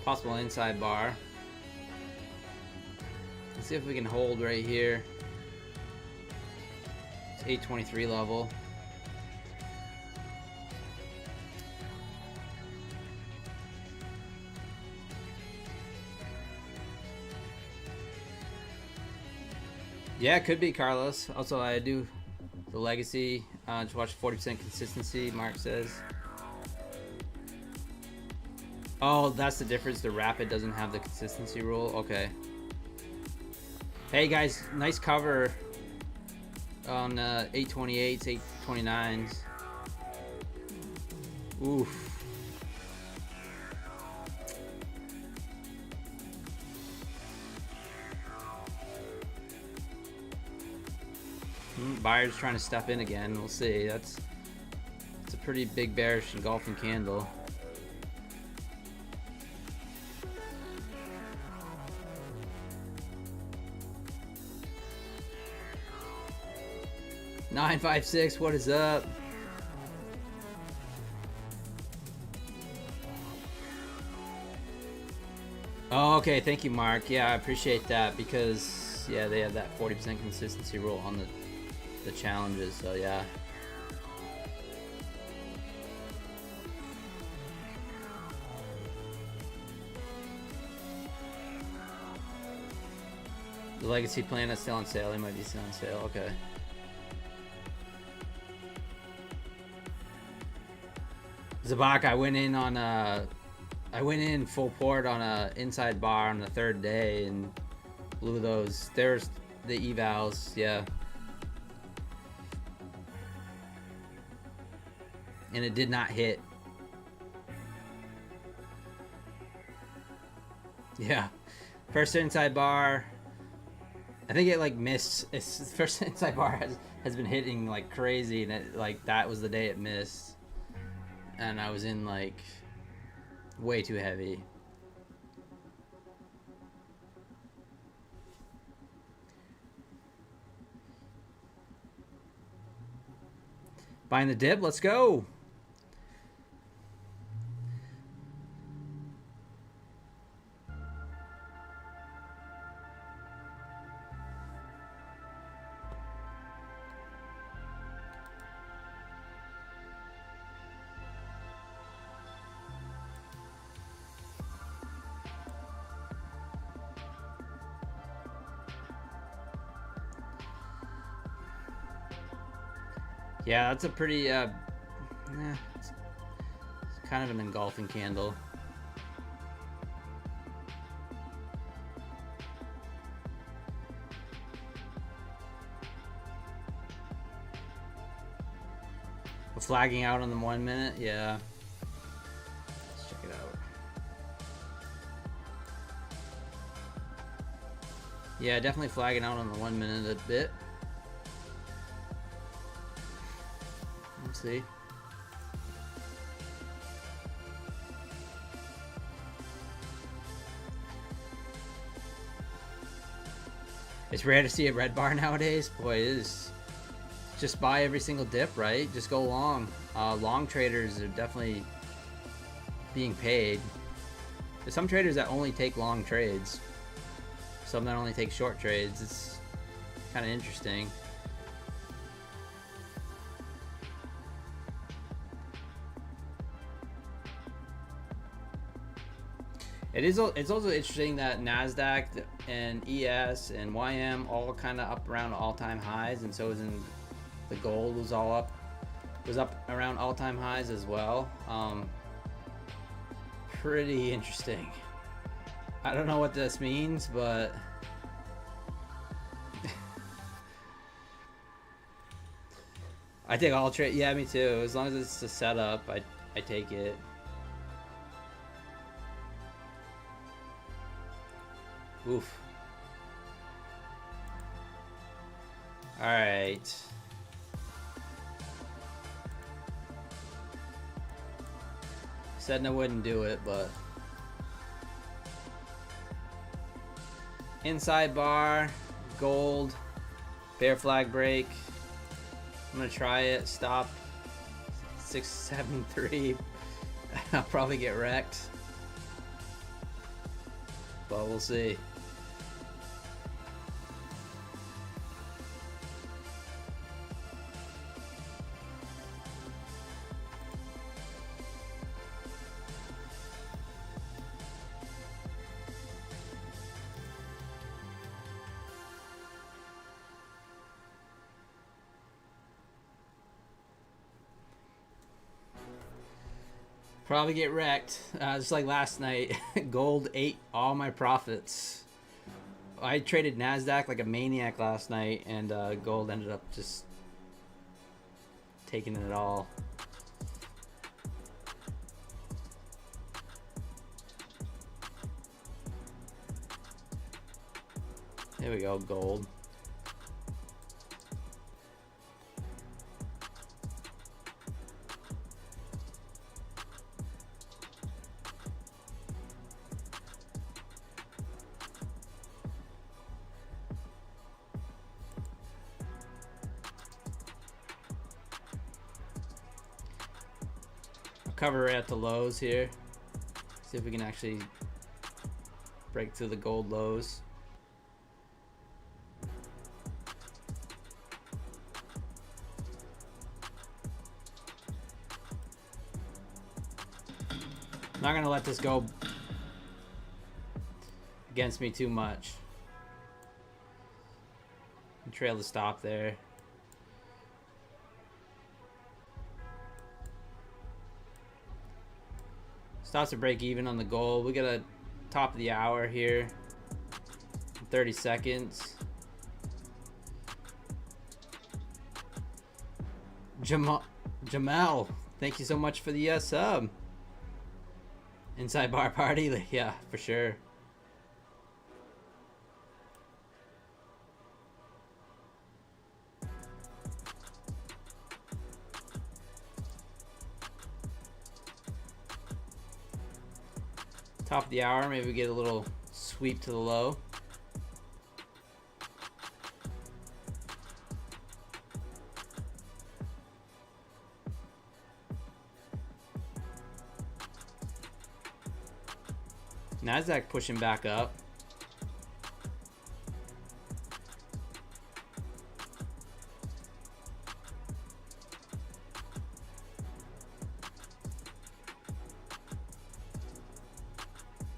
Possible inside bar. Let's see if we can hold right here. It's 823 level. Yeah, it could be, Carlos. Also, I do the legacy. Just watch 40% consistency, Mark says. Oh, that's the difference. The rapid doesn't have the consistency rule. Okay. Hey, guys. Nice cover on 828s, 829s. Oof. Buyers trying to step in again. We'll see. That's a pretty big bearish engulfing candle. $956. What is up? Oh, okay. Thank you, Mark. Yeah, I appreciate that because yeah, they have that 40% consistency rule on the challenges, so yeah. The legacy plan is still on sale. It might be still on sale. Okay. Zabak, I went in full port on a inside bar on the third day and blew those. There's the evals, yeah. And it did not hit. Yeah. First inside bar. I think it like missed. It's first inside bar has been hitting like crazy, and it like that was the day it missed. And I was in like way too heavy. Buying the dip, let's go. Yeah, that's a pretty, it's kind of an engulfing candle. We're flagging out on the 1 minute, yeah. Let's check it out. Yeah, definitely flagging out on the 1 minute a bit. Let's see. It's rare to see a red bar nowadays. Boy, it is. Just buy every single dip, right? Just go long. Long traders are definitely being paid. There's some traders that only take long trades. Some that only take short trades. It's kind of interesting. It's also interesting that NASDAQ and ES and YM all kind of up around all-time highs, and so is in the gold was up around all-time highs as well. Pretty interesting. I don't know what this means, but I take all trade. Yeah, me too. As long as it's a setup, I take it. Oof. All right. Said I wouldn't do it, but inside bar, gold, bear flag break. I'm gonna try it. Stop 673. I'll probably get wrecked, but we'll see. Probably get wrecked. Just like last night, gold ate all my profits. I traded NASDAQ like a maniac last night, and gold ended up just taking it all. There we go, gold. Cover at the lows here. See if we can actually break through the gold lows. I'm not gonna let this go against me too much. Trail the stop there. Stops to break even on the gold. We got a top of the hour here. 30 seconds. Jamal, thank you so much for the sub. Inside bar party, yeah, for sure. Top of the hour, maybe we get a little sweep to the low. NASDAQ pushing back up.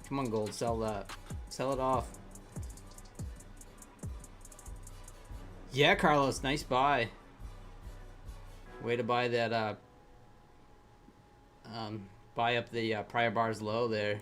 Come on, gold, sell that. Sell it off. Yeah, Carlos, nice buy. Way to buy that, buy up the prior bars low there.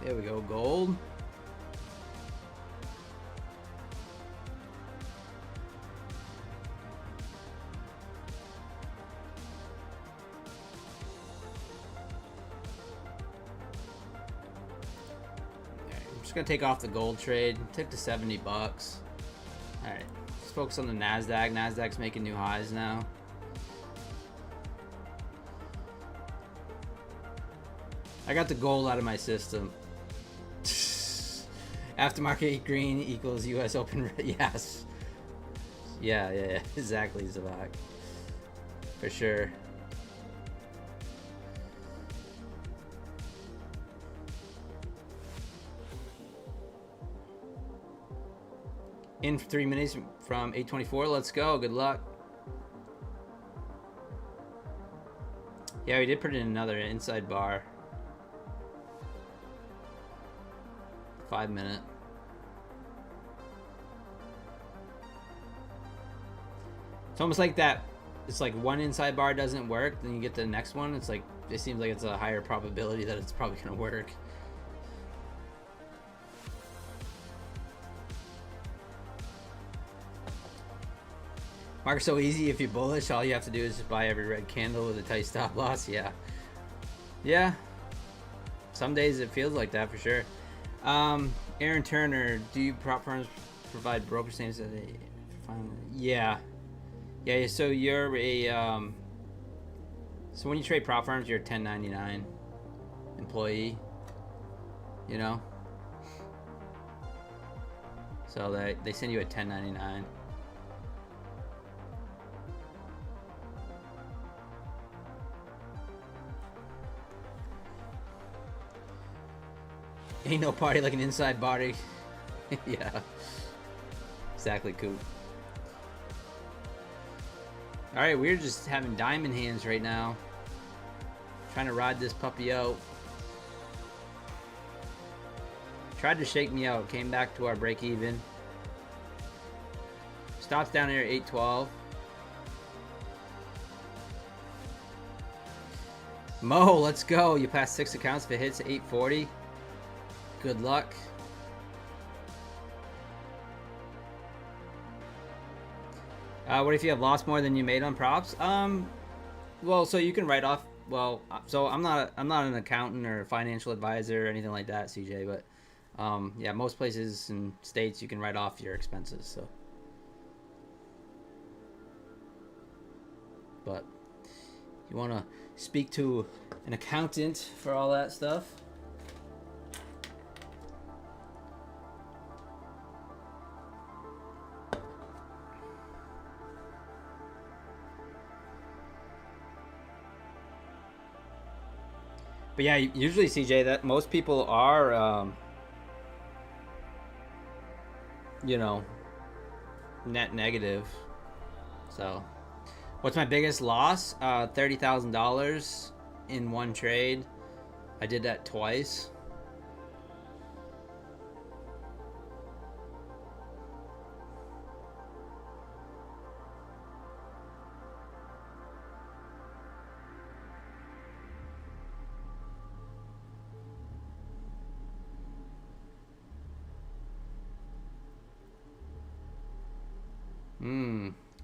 There we go, gold. I'm just gonna take off the gold trade. Took to 70 bucks. All right, let's focus on the Nasdaq. Nasdaq's making new highs now. I got the gold out of my system. Aftermarket green equals US Open. Yes. Yeah, exactly, Zavak. For sure. In 3 minutes from 8:24. Let's go. Good luck. Yeah, we did put in another inside bar. 5 minute. It's almost like that. It's like one inside bar doesn't work, then you get to the next one. It's like it seems like it's a higher probability that it's probably gonna work. Market's so easy. If you're bullish, all you have to do is just buy every red candle with a tight stop loss. Yeah. Some days it feels like that for sure. Aaron Turner, do you prop firms provide broker statements? Yeah. So you're a so when you trade prop firms, you're a 1099 employee. You know. So they send you a 1099. Ain't no party like an inside body. Yeah. Exactly, Coop. Alright, we're just having diamond hands right now. Trying to ride this puppy out. Tried to shake me out. Came back to our break even. Stops down here at 812. Mo, let's go. You passed 6 accounts if it hits at 840. Good luck. What if you have lost more than you made on props? Well, so you can write off. Well, so I'm not an accountant or a financial advisor or anything like that, CJ. But yeah, most places and states you can write off your expenses. So, but you want to speak to an accountant for all that stuff. But yeah, usually CJ, that most people are, you know, net negative. So, what's my biggest loss? $30,000 in one trade. I did that twice.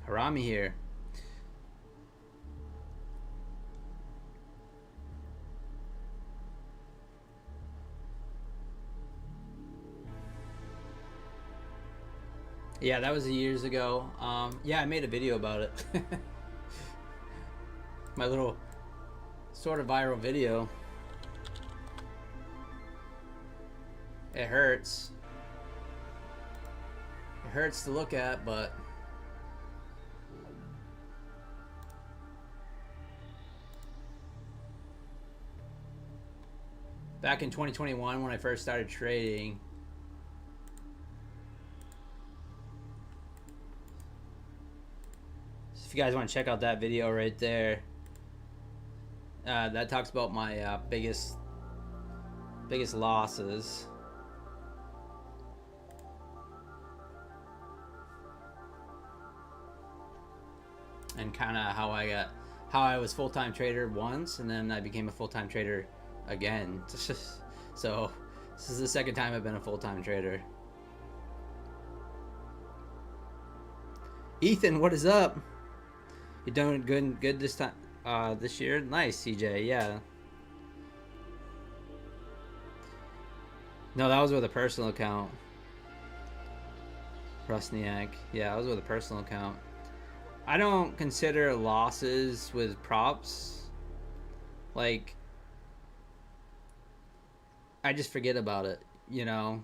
Harami here. Yeah, that was years ago. Yeah, I made a video about it. My little sort of viral video. It hurts. It hurts to look at, but back in 2021 when I first started trading, if you guys want to check out that video right there, that talks about my biggest losses. And kind of how I was full-time trader once, and then I became a full-time trader again. So This is the second time I've been a full-time trader. Ethan, what is up? You doing good this time? This year? Nice, CJ. Yeah. No, that was with a personal account. Rusniak. Yeah, I was with a personal account. I don't consider losses with props. Like, I just forget about it, you know?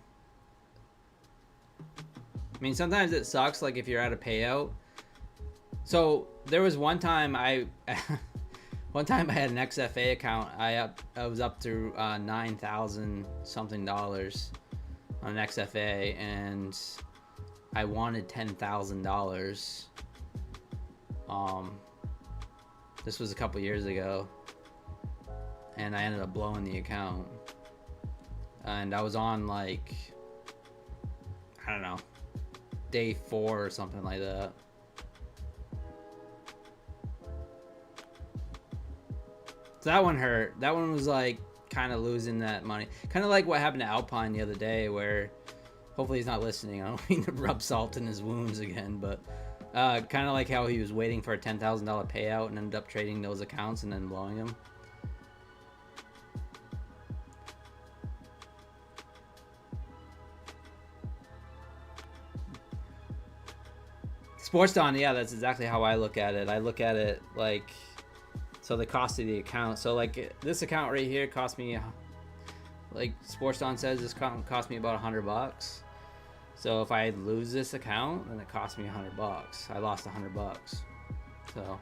I mean, sometimes it sucks, like, if you're at a payout. So, there was one time I had an XFA account. I was up to 9,000 something dollars on an XFA, and I wanted $10,000. This was a couple years ago, and I ended up blowing the account. And I was on, like, I don't know, day 4 or something like that. So that one hurt. That one was like kind of losing that money. Kind of like what happened to Alpine the other day, where hopefully he's not listening. I don't mean to rub salt in his wounds again, but kind of like how he was waiting for a $10,000 payout and ended up trading those accounts and then blowing them. Sports Dawn, yeah, that's exactly how I look at it. I look at it like, so the cost of the account. So like this account right here cost me, like Sports Dawn says, this cost me about $100. So if I lose this account, then it cost me $100. I lost $100. So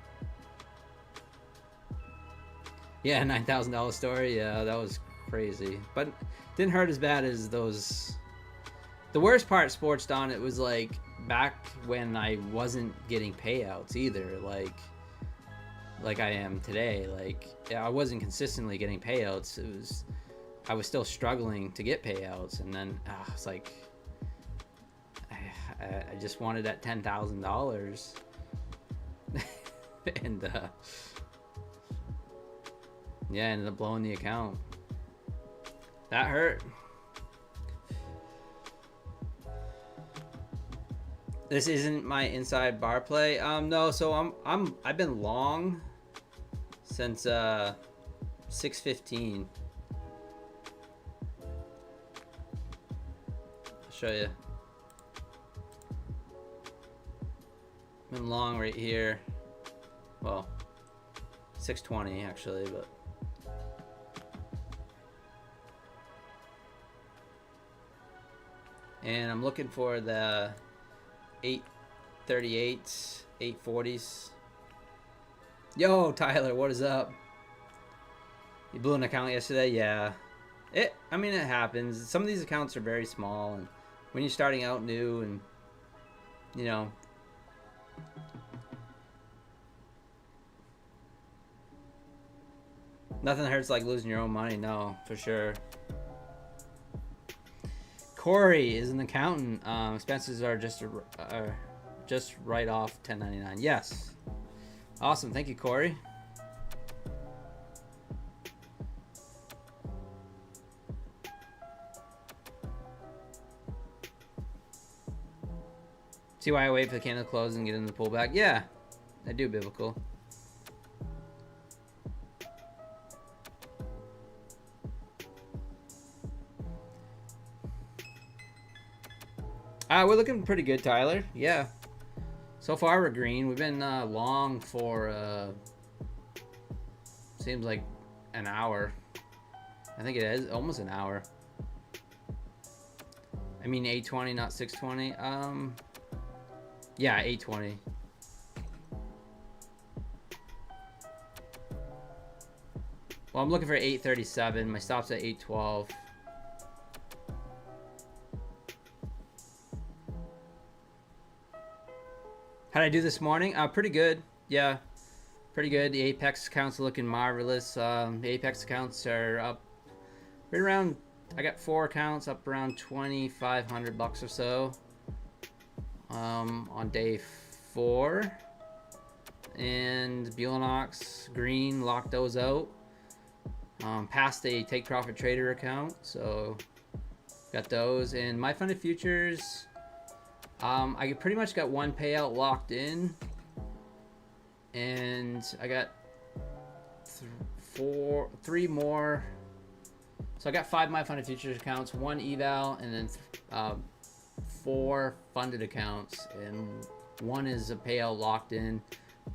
yeah, $9,000 story. Yeah, that was crazy, but didn't hurt as bad as those. The worst part, Sports Dawn, it was like back when I wasn't getting payouts either, like I am today. Like, I wasn't consistently getting payouts. I was still struggling to get payouts, and then it's like I just wanted that $10,000, and yeah, I ended up blowing the account. That hurt. This isn't my inside bar play. No, so I've been long since 6:15. I'll show you. Been long right here. Well, 6:20 actually, but and I'm looking for the 838s, 840s. Yo, Tyler, what is up? You blew an account yesterday? Yeah. I mean, it happens. Some of these accounts are very small, and when you're starting out new, and you know, nothing hurts like losing your own money. No, for sure. Corey is an accountant. Expenses are just right off 1099. Yes. Awesome. Thank you, Corey. See why I wait for the candle to close and get in the pullback? Yeah, I do, Biblical. We're looking pretty good, Tyler. Yeah. So far, we're green. We've been long for, seems like an hour. I think it is almost an hour. I mean, 8:20, not 6:20. Yeah, 8:20. Well, I'm looking for 8:37. My stop's at 8:12. How'd I do this morning? Pretty good. Yeah, pretty good. The Apex accounts are looking marvelous. The Apex accounts are up right around, I got 4 accounts up around $2,500 or so on day 4. And Bulenox green, locked those out. Past a take profit trader account, so got those. And my funded futures, I pretty much got one payout locked in, and I got three more. So I got 5 my funded futures accounts, 1 eval, and then 4 funded accounts, and 1 is a payout locked in.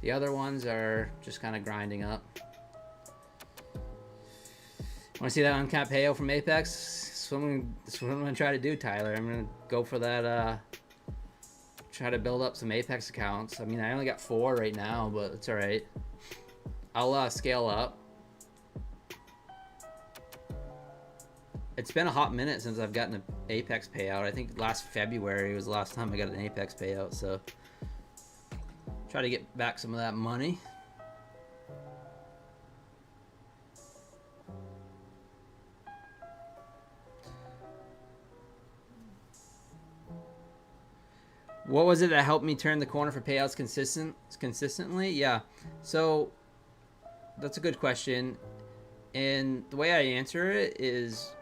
The other ones are just kind of grinding up. Want to see that uncapped payout from Apex? That's what I'm gonna try to do, Tyler. I'm gonna go for that. Try to build up some Apex accounts. I mean, I only got 4 right now, but it's all right. I'll scale up. It's been a hot minute since I've gotten an Apex payout. I think last February was the last time I got an Apex payout, so try to get back some of that money. What was it that helped me turn the corner for payouts consistently? Yeah, so that's a good question, and the way I answer it is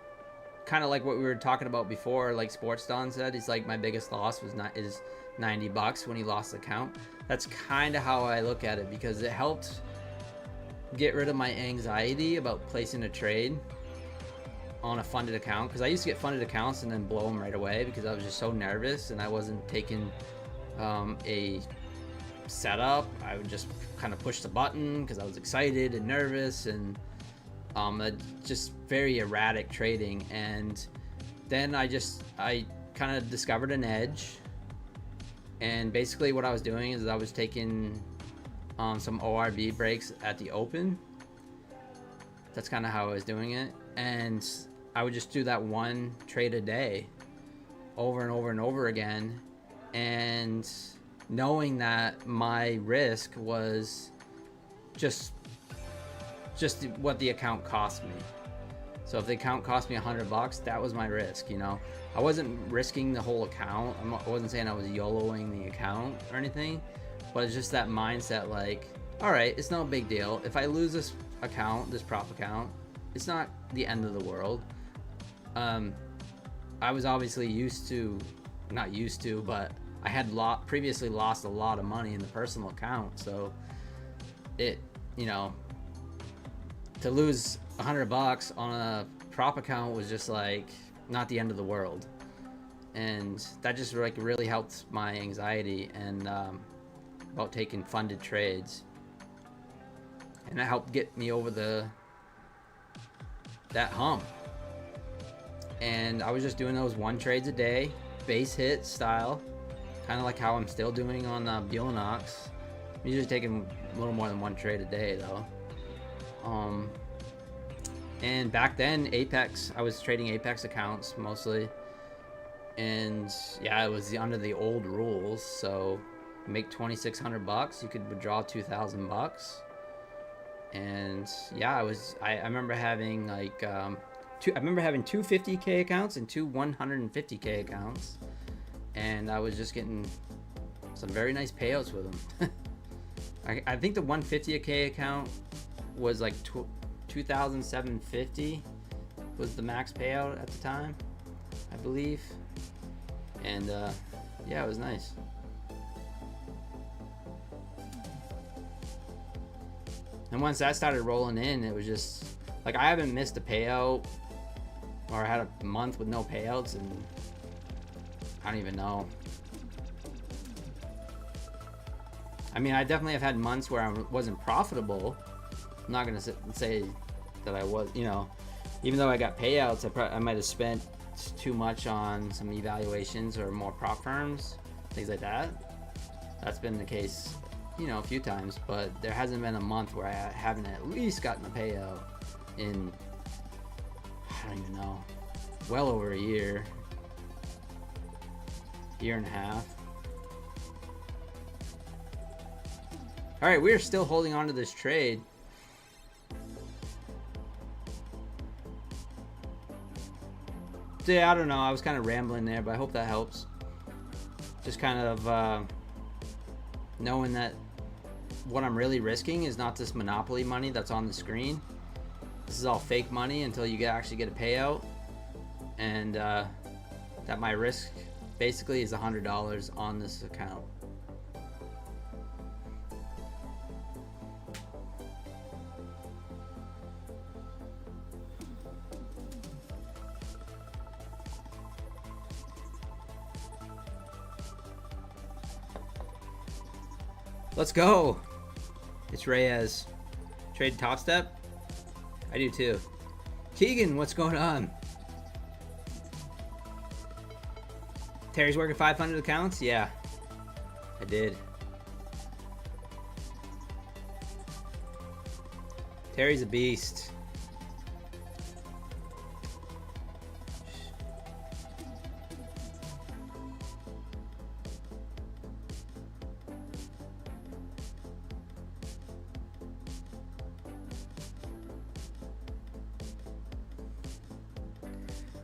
kind of like what we were talking about before. Like Sports Don said, he's like, my biggest loss was is $90 when he lost the account. That's kind of how I look at it, because it helped get rid of my anxiety about placing a trade on a funded account, because I used to get funded accounts and then blow them right away because I was just so nervous and I wasn't taking a setup. I would just kind of push the button because I was excited and nervous, and just very erratic trading. And then I kind of discovered an edge, and basically what I was doing is I was taking some ORB breaks at the open. That's kind of how I was doing it, and I would just do that one trade a day over and over and over again, and knowing that my risk was just what the account cost me. So if the account cost me $100, that was my risk, you know. I wasn't risking the whole account. I wasn't saying I was YOLOing the account or anything, but it's just that mindset, like, all right, it's no big deal. If I lose this account, this prop account, it's not the end of the world. I was obviously not used to, but I had previously lost a lot of money in the personal account. So it, you know, to lose $100 on a prop account was just like not the end of the world. And that just like really helped my anxiety and about taking funded trades. And that helped get me over that hump. And I was just doing those 1 trades a day, base hit style, kind of like how I'm still doing on Buellanox. I'm usually taking a little more than 1 trade a day though. And back then, Apex, I was trading Apex accounts mostly. And yeah, it was under the old rules. So you make $2,600, you could withdraw $2,000. And yeah, I remember having like, two 50K accounts and 2 150K accounts. And I was just getting some very nice payouts with them. I think the 150K account was like $2,750 was the max payout at the time, I believe. And yeah, it was nice. And once that started rolling in, it was just like, I haven't missed a payout, or I had a month with no payouts, and I don't even know. I mean, I definitely have had months where I wasn't profitable. I'm not gonna say that I was, you know, even though I got payouts, I might have spent too much on some evaluations or more prop firms, things like that. That's been the case, you know, a few times, but there hasn't been a month where I haven't at least gotten a payout in, I don't even know, well over a year and a half. All right, we're still holding on to this trade. So yeah, I don't know, I was kind of rambling there, but I hope that helps. Just kind of knowing that what I'm really risking is not this Monopoly money that's on the screen. This is all fake money until you actually get a payout. And that my risk basically is $100 on this account. Let's go. It's Reyes. Trade Top Step? I do too. Keegan, what's going on? Terry's working 500 accounts? Yeah, I did. Terry's a beast.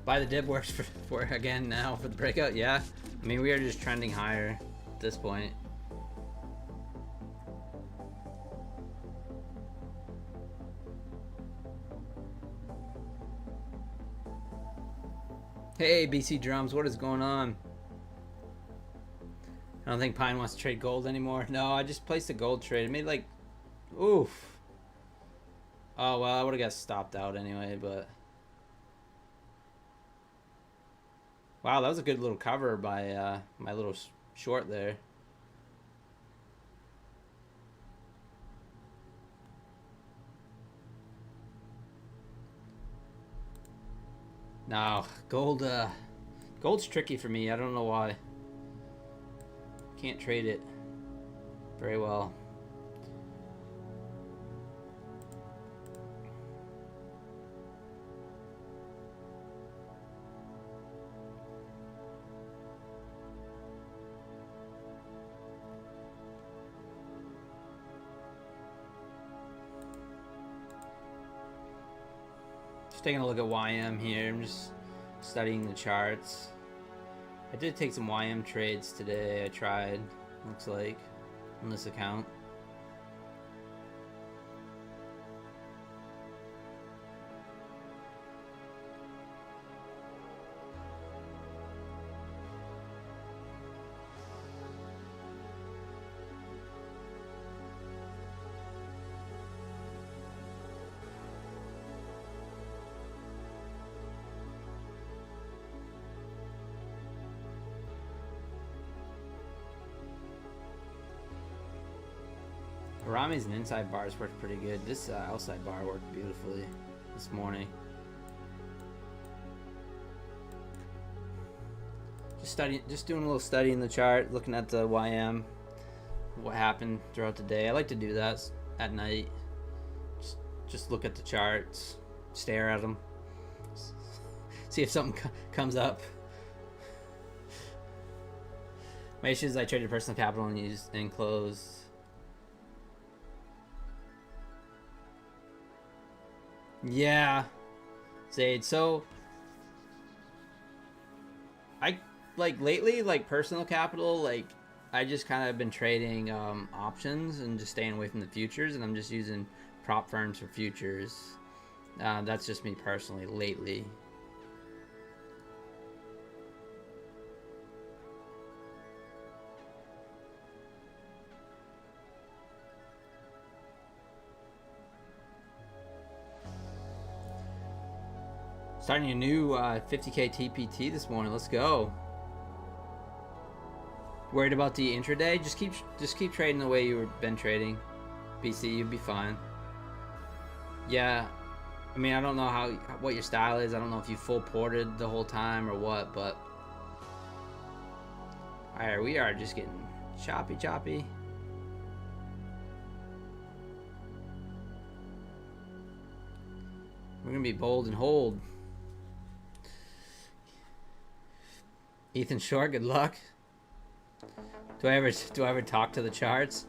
Buy the dip works for again now for the breakout. Yeah, I mean, we are just trending higher at this point. Hey, BC Drums, what is going on? I don't think Pine wants to trade gold anymore. No, I just placed a gold trade. It made like, oof. Oh, well, I would have got stopped out anyway, but. Wow, that was a good little cover by my little short there. No, gold's tricky for me. I don't know why. Can't trade it very well. Taking a look at YM here. I'm just studying the charts. I did take some YM trades today. I tried, looks like, on this account. Rami's and inside bars worked pretty good. This outside bar worked beautifully this morning. Just doing a little study in the chart, looking at the YM, what happened throughout the day. I like to do that at night. Just look at the charts, stare at them, see if something comes up. My issue is I traded personal capital and used and closed. Yeah, Zaid. So I like lately, like personal capital, like I just kind of been trading options and just staying away from the futures, and I'm just using prop firms for futures. That's just me personally lately. Starting a new 50K TPT this morning. Let's go. Worried about the intraday? Just keep trading the way you've been trading. BC, you'll be fine. Yeah, I mean, I don't know what your style is. I don't know if you full ported the whole time or what, but all right, we are just getting choppy. We're gonna be bold and hold. Ethan Short, good luck. Do I ever talk to the charts?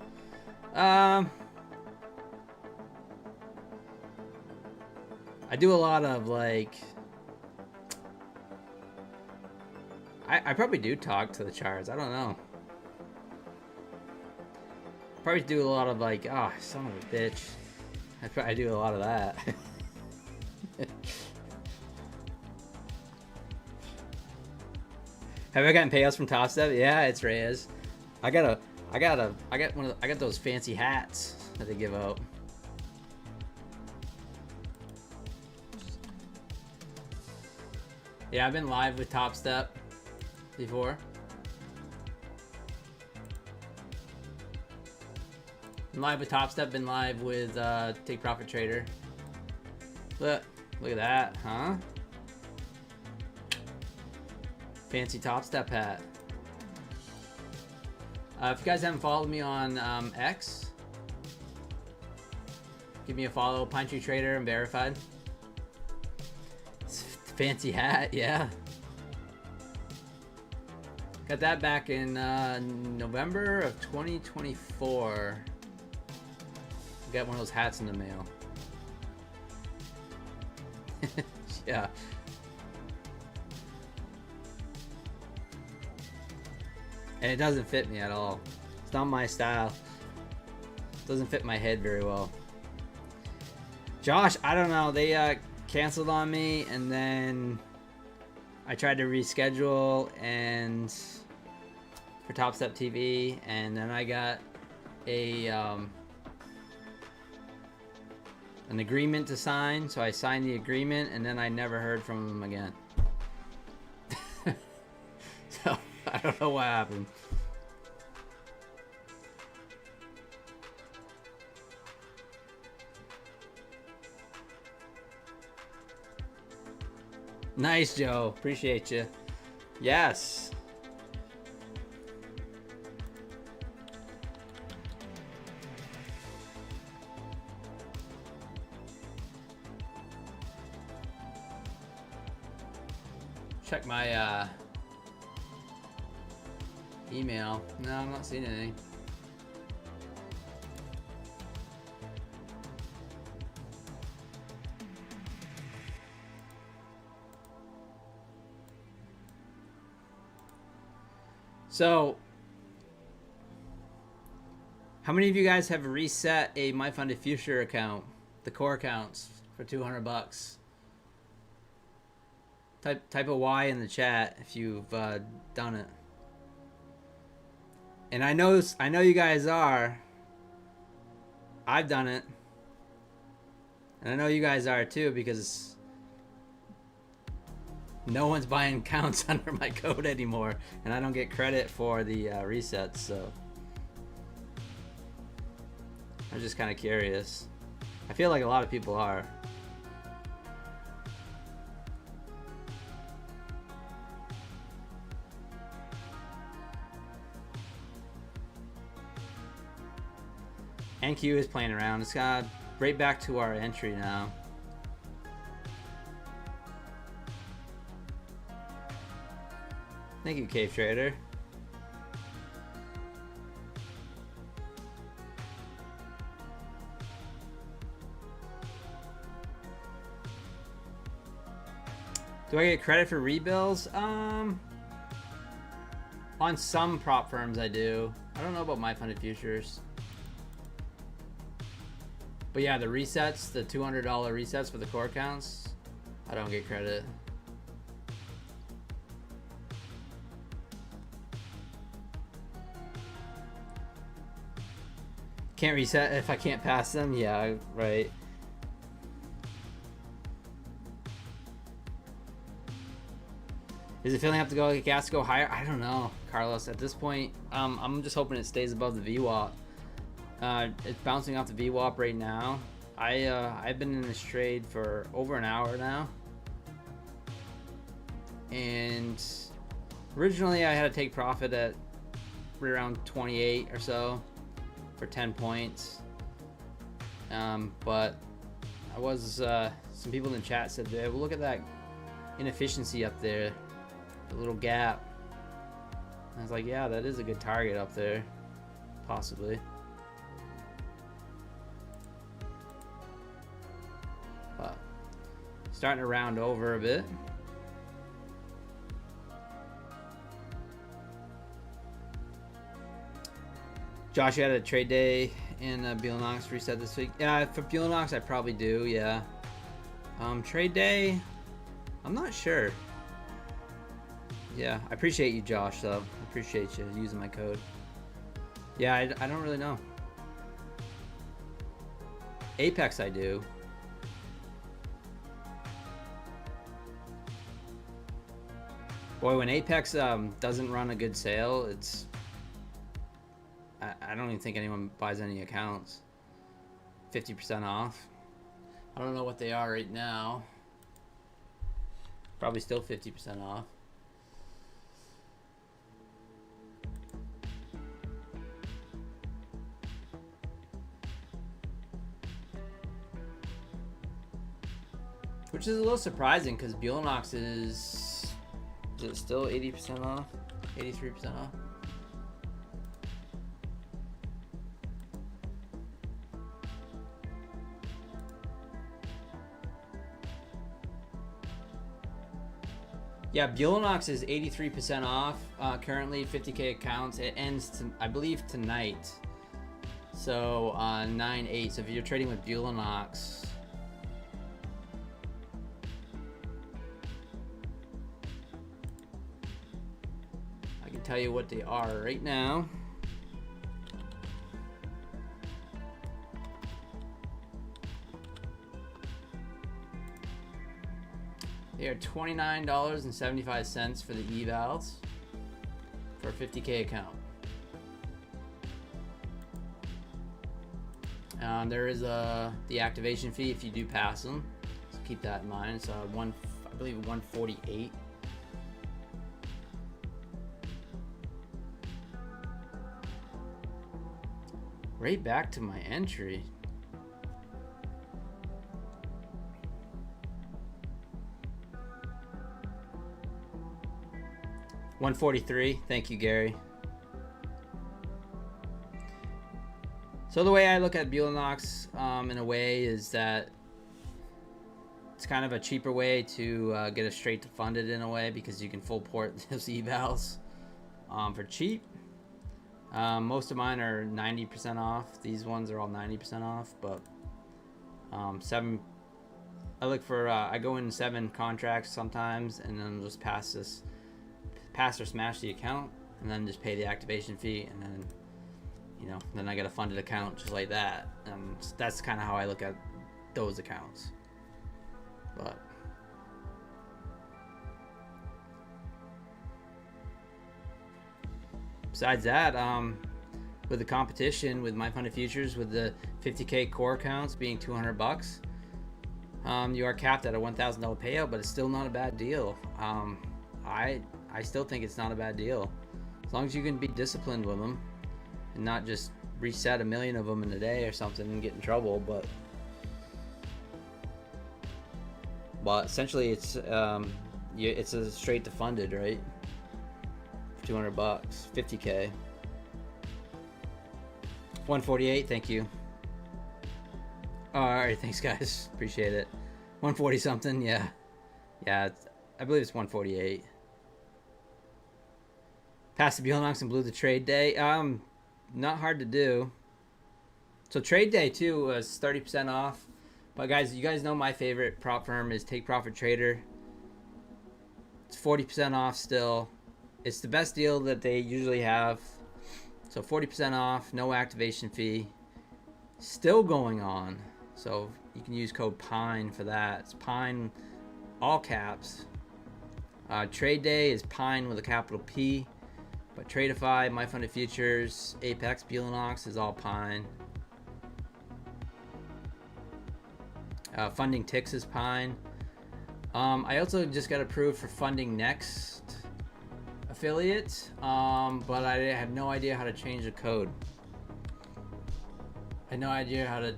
I do a lot of like I probably do talk to the charts. I don't know. Probably do a lot of like, oh, son of a bitch. I do a lot of that. Have I gotten payouts from Top Step? Yeah, it's Reyes. I got those fancy hats that they give out. Yeah, I've been live with Top Step before. Been live with Top Step, been live with Take Profit Trader. Look at that, huh? Fancy Top Step hat. If you guys haven't followed me on X, give me a follow. Pine Tree Trader, I'm verified. Fancy hat, yeah. Got that back in November of 2024. Got one of those hats in the mail. Yeah. And it doesn't fit me at all. It's not my style. It doesn't fit my head very well. Josh, I don't know. They canceled on me, and then I tried to reschedule and for Top Step TV, and then I got a an agreement to sign, so I signed the agreement, and then I never heard from them again. So I don't know what happened. Nice, Joe. Appreciate you. Yes. Check my email. No, I'm not seeing anything. So, how many of you guys have reset a My Funded Future account, the core accounts, for $200? Type a Y in the chat if you've done it. And I know you guys are. I've done it, and I know you guys are too, because no one's buying accounts under my code anymore, and I don't get credit for the resets. So I'm just kind of curious. I feel like a lot of people are. NQ is playing around. It's got right back to our entry now. Thank you, Cave Trader. Do I get credit for rebills? On some prop firms I do. I don't know about My Funded Futures. But yeah, the resets, the $200 resets for the core accounts, I don't get credit. Can't reset if I can't pass them? Yeah, right. Is it feeling up to go like gas go higher? I don't know, Carlos. At this point, I'm just hoping it stays above the VWAP. It's bouncing off the VWAP right now. I've been in this trade for over an hour now, and originally I had to take profit at right around 28 or so for 10 points. But I was some people in the chat said, well, look at that inefficiency up there, the little gap. And I was like, yeah, that is a good target up there, possibly. Starting to round over a bit. Josh, you had a trade day in Bealonox reset this week? Yeah, for Bealonox I probably do, yeah. Trade day, I'm not sure. Yeah, I appreciate you, Josh, though. I appreciate you using my code. Yeah, I don't really know. Apex I do. Boy, when Apex doesn't run a good sale, it's... I don't even think anyone buys any accounts. 50% off. I don't know what they are right now. Probably still 50% off. Which is a little surprising because Buellanox is it still 80% off? 83% off? Yeah, Buellanox is 83% off currently, 50K accounts. It ends, I believe, tonight. So 9/8. So if you're trading with Buellanox, I can tell you what they are right now. They are $29.75 for the evals for a 50K account. There is the activation fee if you do pass them, so keep that in mind. It's I believe 148. Right back to my entry. $143. Thank you, Gary. So the way I look at Buellanox in a way is that it's kind of a cheaper way to get a straight to funded in a way, because you can full port those evals for cheap. Most of mine are 90% off. These ones are all 90% off, but I look for I go in 7 contracts sometimes, and then just pass or smash the account, and then just pay the activation fee, and then then I get a funded account just like that. And that's kind of how I look at those accounts. But besides that, with the competition with My Funded Futures, with the 50K core accounts being $200, you are capped at a $1,000 payout, but it's still not a bad deal. I still think it's not a bad deal, as long as you can be disciplined with them and not just reset 1 million of them in a day or something and get in trouble. But essentially, it's a straight to funded, right? For $200, 50K. 148. Thank you. All right, thanks guys, appreciate it. 140 something, yeah. I believe it's 148. Passed the Buellanox and blew the trade day. Not hard to do. So trade day too was 30% off. But guys, you guys know my favorite prop firm is Take Profit Trader. It's 40% off still. It's the best deal that they usually have. So 40% off, no activation fee. Still going on. So you can use code PINE for that. It's PINE, all caps. Trade day is PINE with a capital P. But Tradeify, My Funded Futures, Apex, Buellanox is all PINE. Funding Ticks is PINE. I also just got approved for Funding Next affiliate, but I have no idea how to change the code. I had no idea how to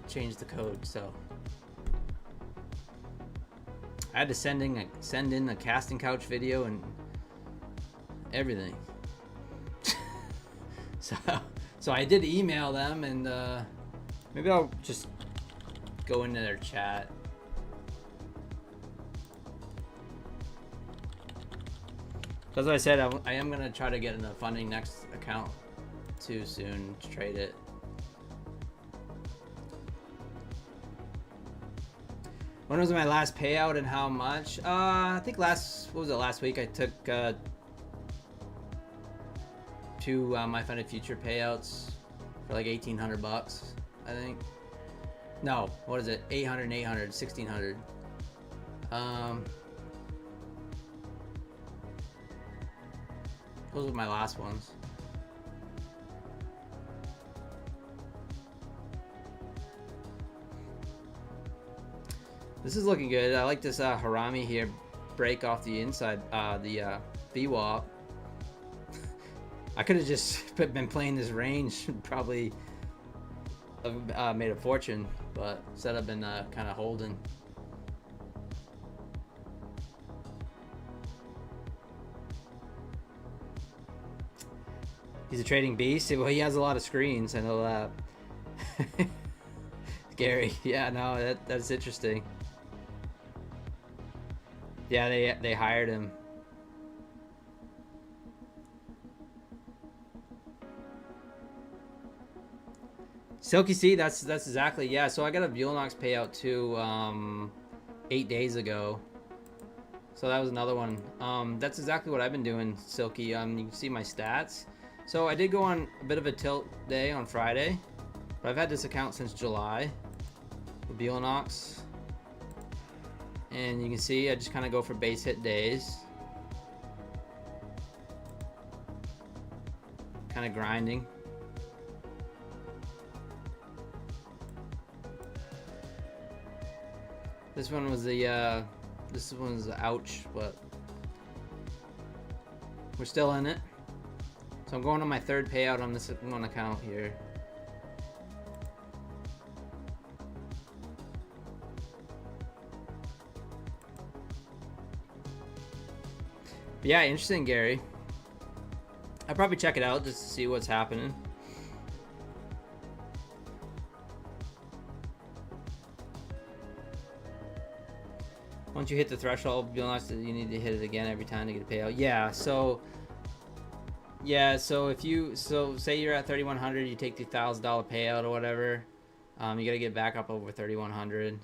change the code, so I had to send in a casting couch video and everything. so I did email them, and maybe I'll just go into their chat. As I said, I am gonna try to get in the Funding Next account too soon to trade it. When was my last payout and how much? I think what was it, last week I took two my funded future payouts for like 1,800 bucks, I think. No, what is it? 800 and 800, 1,600. Those were my last ones. This is looking good. I like this Harami here break off the inside, the VWAP. I could have just been playing this range and probably made a fortune, but instead I've been kind of holding. He's a trading beast. Well, he has a lot of screens. I know that. Gary, yeah, no, that's interesting. Yeah, they hired him. Silky C, that's exactly, yeah. So I got a Buellnox payout too 8 days ago. So that was another one. That's exactly what I've been doing, Silky. You can see my stats. So I did go on a bit of a tilt day on Friday, but I've had this account since July with Buellnox. And you can see I just kind of go for base hit days. Kind of grinding. This one was the ouch, but we're still in it. So I'm going on my third payout on this one account here. But yeah, interesting, Gary. I'll probably check it out just to see what's happening. Once you hit the threshold, you'll notice that you need to hit it again every time to get a payout. Yeah, so if you say you're at 3,100, you take the $1,000 payout or whatever, you gotta get back up over 3,100.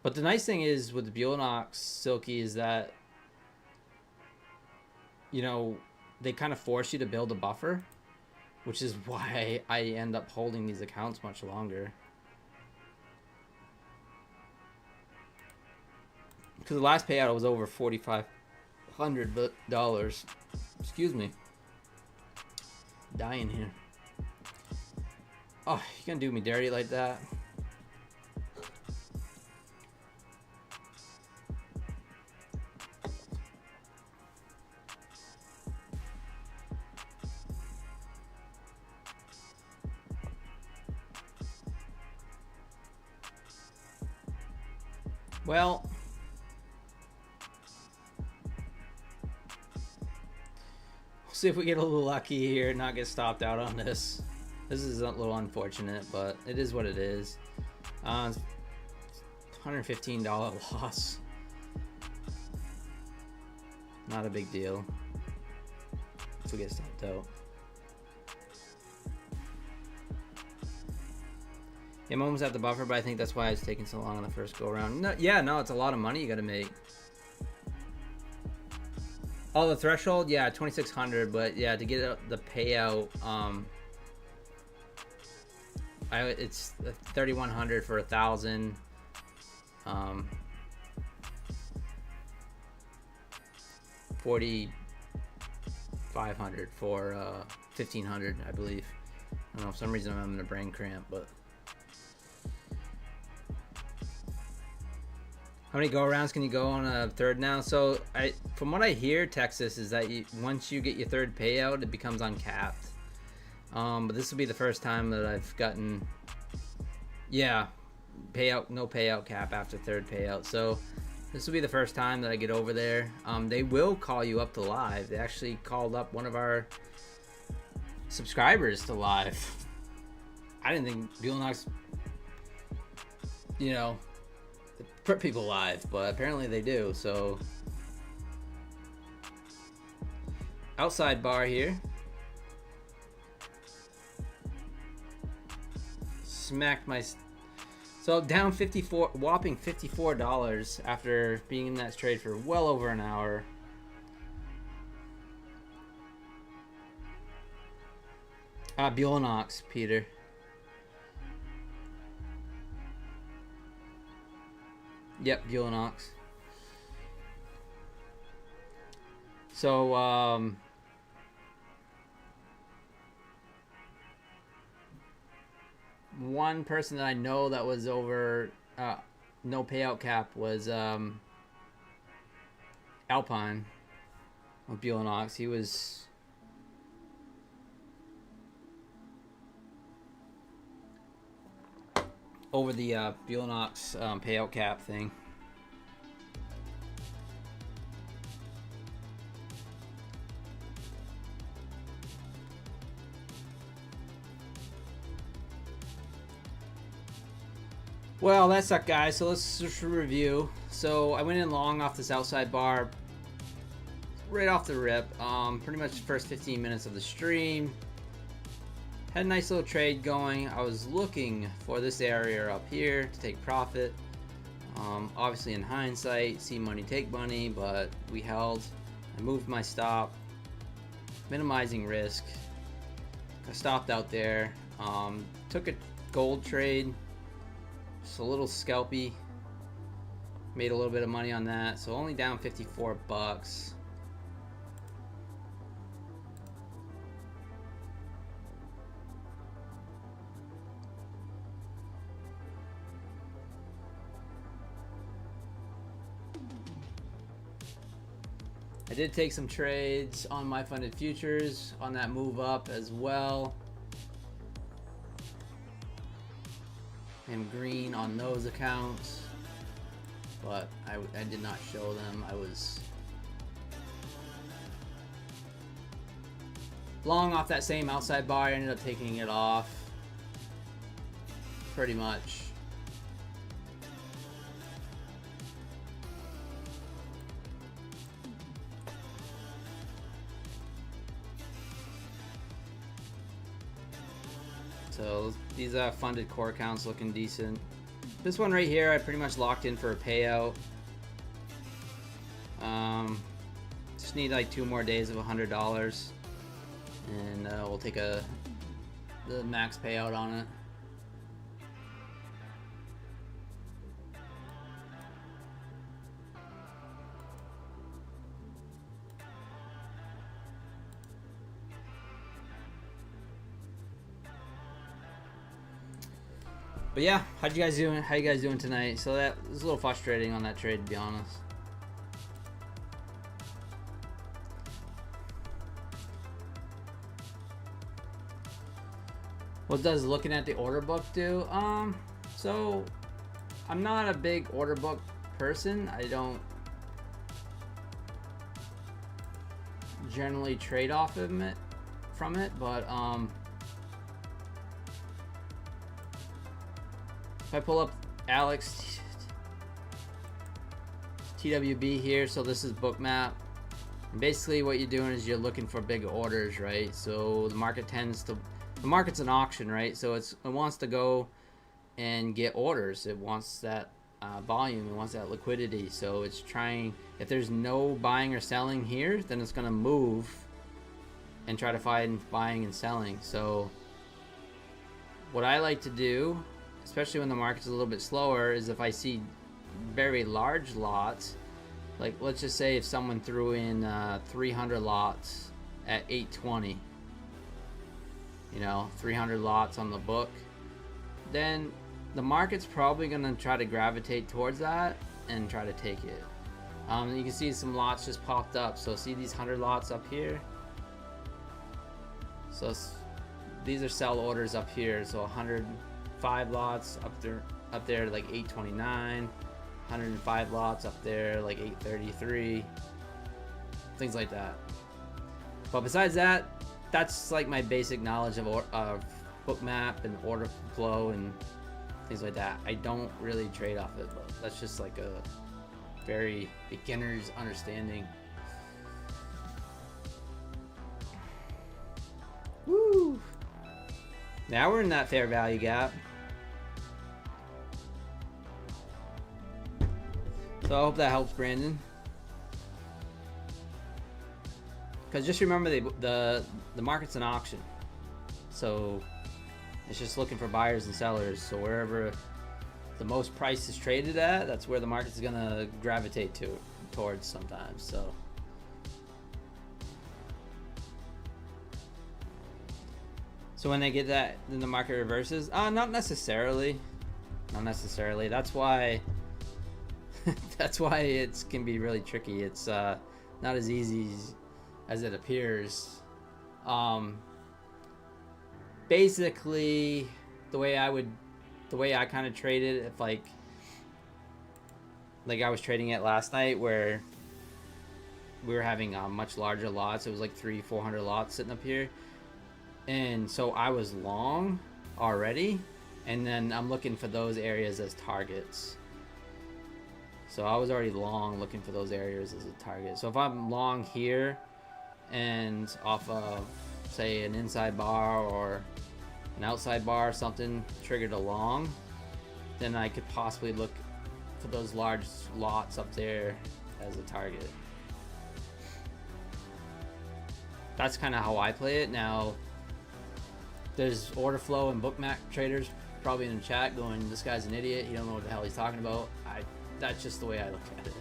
But the nice thing is with the Buellnox Silky is that, you know, they kind of force you to build a buffer, which is why I end up holding these accounts much longer. Because the last payout was over $4,500. Excuse me. Dying here. Oh, you gonna do me dirty like that? Well, we'll see if we get a little lucky here and not get stopped out on this. This is a little unfortunate, but it is what it is. $115 loss. Not a big deal if we get stopped out. Yeah, I'm almost at the buffer, but I think that's why it's taking so long on the first go around. No, yeah, no, it's a lot of money you got to make. Oh, the threshold, yeah, 2,600, but yeah, to get the payout, it's 3,100 for 1,000. 4,500 for 1,500, I believe. I don't know, for some reason I'm having a brain cramp, but. How many go-arounds can you go on a third now? So, from what I hear, Texas, is that once you get your third payout, it becomes uncapped. But this will be the first time that I've gotten, yeah, no payout cap after third payout. So, this will be the first time that I get over there. They will call you up to live. They actually called up one of our subscribers to live. I didn't think Buellnox, you know, put people live, but apparently they do. So outside bar here, smacked my, so So down 54, whopping $54 after being in that trade for well over an hour. Buellanox, Peter. Yep, Buellanox. So, one person that I know that was over no payout cap was Alpine with Buellanox. He was over the Buellanox payout cap thing. Well, that sucked, guys. So let's just review. So I went in long off this outside bar right off the rip. Pretty much the first 15 minutes of the stream. Had a nice little trade going. I was looking for this area up here to take profit. Obviously, in hindsight, see money, take money, but we held. I moved my stop, minimizing risk. I stopped out there. Took a gold trade. Just a little scalpy. Made a little bit of money on that, so only down 54 bucks. I did take some trades on my funded futures on that move up as well. And green on those accounts, but I did not show them. I was long off that same outside bar. I ended up taking it off pretty much. So these funded core accounts looking decent. This one right here, I pretty much locked in for a payout. Just need like 2 more days of $100, and we'll take the max payout on it. But yeah, how you guys doing tonight? So that was a little frustrating on that trade, to be honest. What does looking at the order book do? So I'm not a big order book person. I don't generally trade off of it but if I pull up Alex TWB here, so this is Bookmap. And basically what you're doing is you're looking for big orders, right? So the market's an auction, right? So it wants to go and get orders. It wants that volume. It wants that liquidity. So it's trying, if there's no buying or selling here, then it's going to move and try to find buying and selling. So what I like to do, especially when the market's a little bit slower, is if I see very large lots, like let's just say if someone threw in 300 lots at 820, you know, 300 lots on the book, then the market's probably going to try to gravitate towards that and try to take it. You can see some lots just popped up. So see these 100 lots up here? So these are sell orders up here. So 105 lots up there like 829, 105 lots up there like 833, things like that. But besides that, that's like my basic knowledge of Bookmap and order flow and things like that. I don't really trade off it, but that's just like a very beginner's understanding. Woo! Now we're in that fair value gap. So I hope that helps, Brandon. Because just remember, the market's an auction, so it's just looking for buyers and sellers. So wherever the most price is traded at, that's where the market's gonna gravitate towards sometimes. So when they get that, then the market reverses. Not necessarily. Not necessarily. That's why. That's why it can be really tricky. It's not as easy as it appears. Basically, the way I kind of trade it, if like I was trading it last night, where we were having much larger lots. It was like 300-400 lots sitting up here, and so I was long already, and then I'm looking for those areas as targets. So I was already long, looking for those areas as a target. So if I'm long here and off of, say, an inside bar or an outside bar or something triggered a long, then I could possibly look for those large lots up there as a target. That's kind of how I play it. Now, there's order flow and bookmap traders probably in the chat going, this guy's an idiot, he don't know what the hell he's talking about. That's just the way I look at it.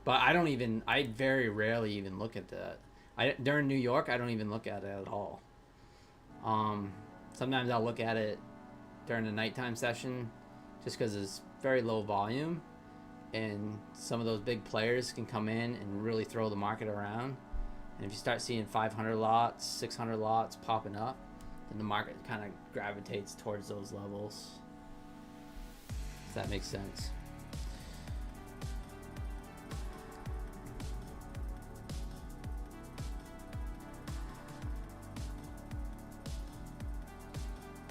But I very rarely even look at that. During New York, I don't even look at it at all. Sometimes I'll look at it during the nighttime session just because it's very low volume, and some of those big players can come in and really throw the market around. And if you start seeing 500 lots, 600 lots popping up, then the market kind of gravitates towards those levels. If that makes sense.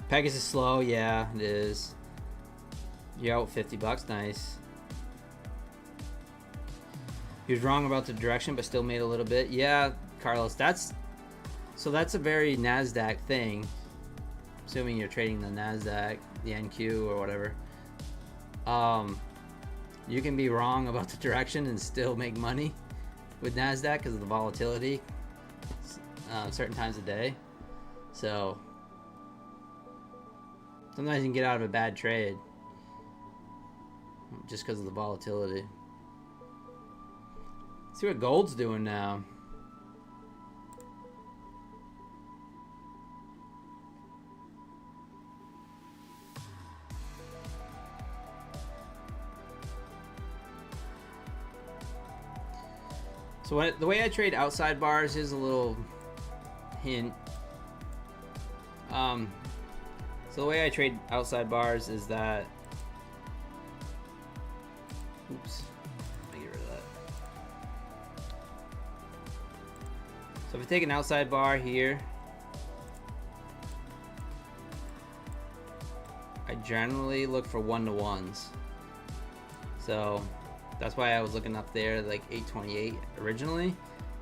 Pegasus is slow, yeah, it is. You're out $50, nice. He was wrong about the direction, but still made a little bit. Yeah, Carlos, that's a very NASDAQ thing. Assuming you're trading the NASDAQ, the NQ or whatever. You can be wrong about the direction and still make money with NASDAQ because of the volatility certain times of day. So sometimes you can get out of a bad trade just because of the volatility. Let's see what gold's doing now. So the way I trade outside bars is a little hint. So the way I trade outside bars is that, oops, let me get rid of that. So if I take an outside bar here, I generally look for 1-to-1s. So that's why I was looking up there like 828 originally.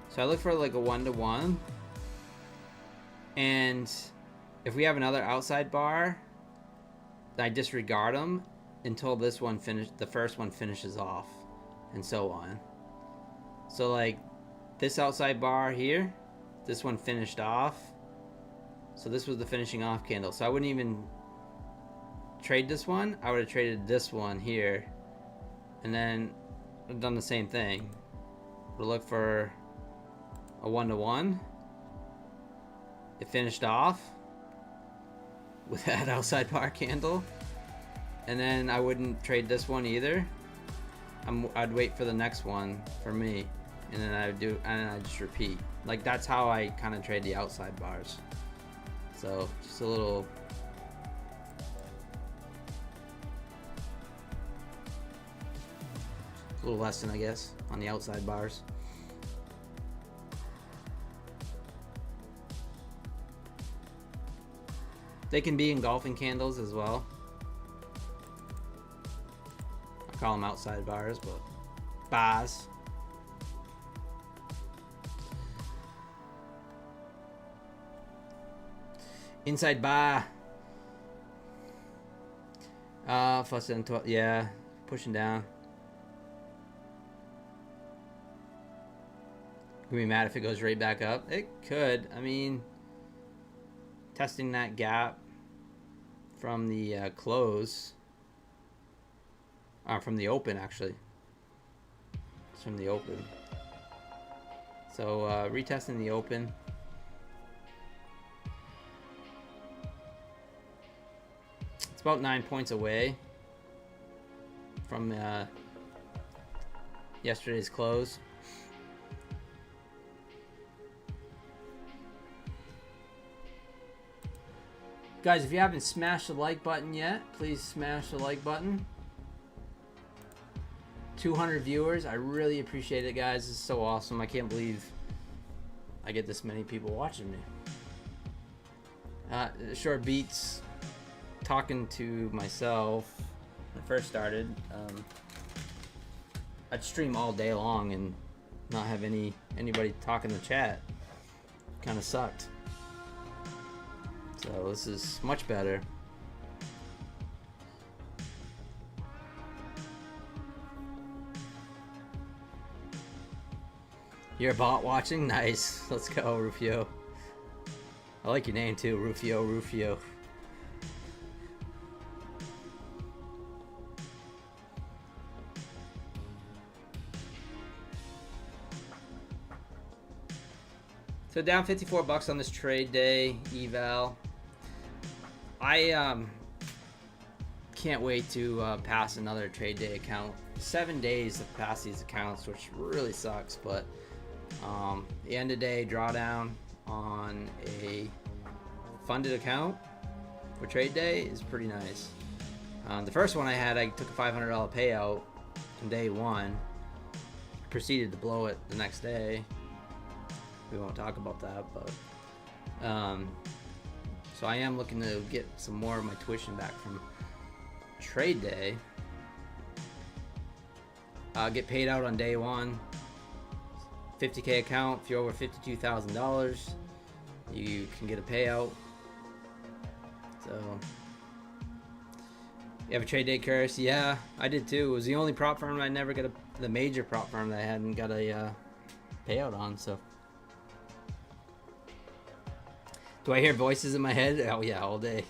So I look for like a 1-to-1. And if we have another outside bar, I disregard them until the first one finishes off, and so on. So like this outside bar here, this one finished off. So this was the finishing off candle. So I wouldn't even trade this one. I would have traded this one here, and then I've done the same thing. We'll look for a 1-to-1. It finished off with that outside bar candle, and then I wouldn't trade this one either. I'd wait for the next one for me, and then I just repeat. Like that's how I kind of trade the outside bars. So just a little lesson, I guess, on the outside bars. They can be engulfing candles as well. I call them outside bars, but bars. Inside bar. Plus 12. Yeah, pushing down. Gonna be mad if it goes right back up. It could. I mean, testing that gap from the close. From the open, actually. It's from the open. So retesting the open. It's about 9 points away from yesterday's close. Guys, if you haven't smashed the like button yet, please smash the like button. 200 viewers. I really appreciate it, guys. This is so awesome. I can't believe I get this many people watching me. Short beats. Talking to myself when I first started. I'd stream all day long and not have anybody talk in the chat. Kind of sucked. So this is much better. You're a bot watching? Nice. Let's go, Rufio. I like your name too, Rufio. So down 54 bucks on this trade day eval. I can't wait to pass another trade day account. 7 days to pass these accounts, which really sucks, but the end of day drawdown on a funded account for trade day is pretty nice. The first one I had, I took a $500 payout on day one. Proceeded to blow it the next day. We won't talk about that, but so I am looking to get some more of my tuition back from trade day. Get paid out on day one. 50K account. If you're over $52,000, you can get a payout. So you have a trade day curse? Yeah, I did too. It was the only prop firm I never got the major prop firm that I hadn't got a payout on. So. Do I hear voices in my head? Oh yeah, all day.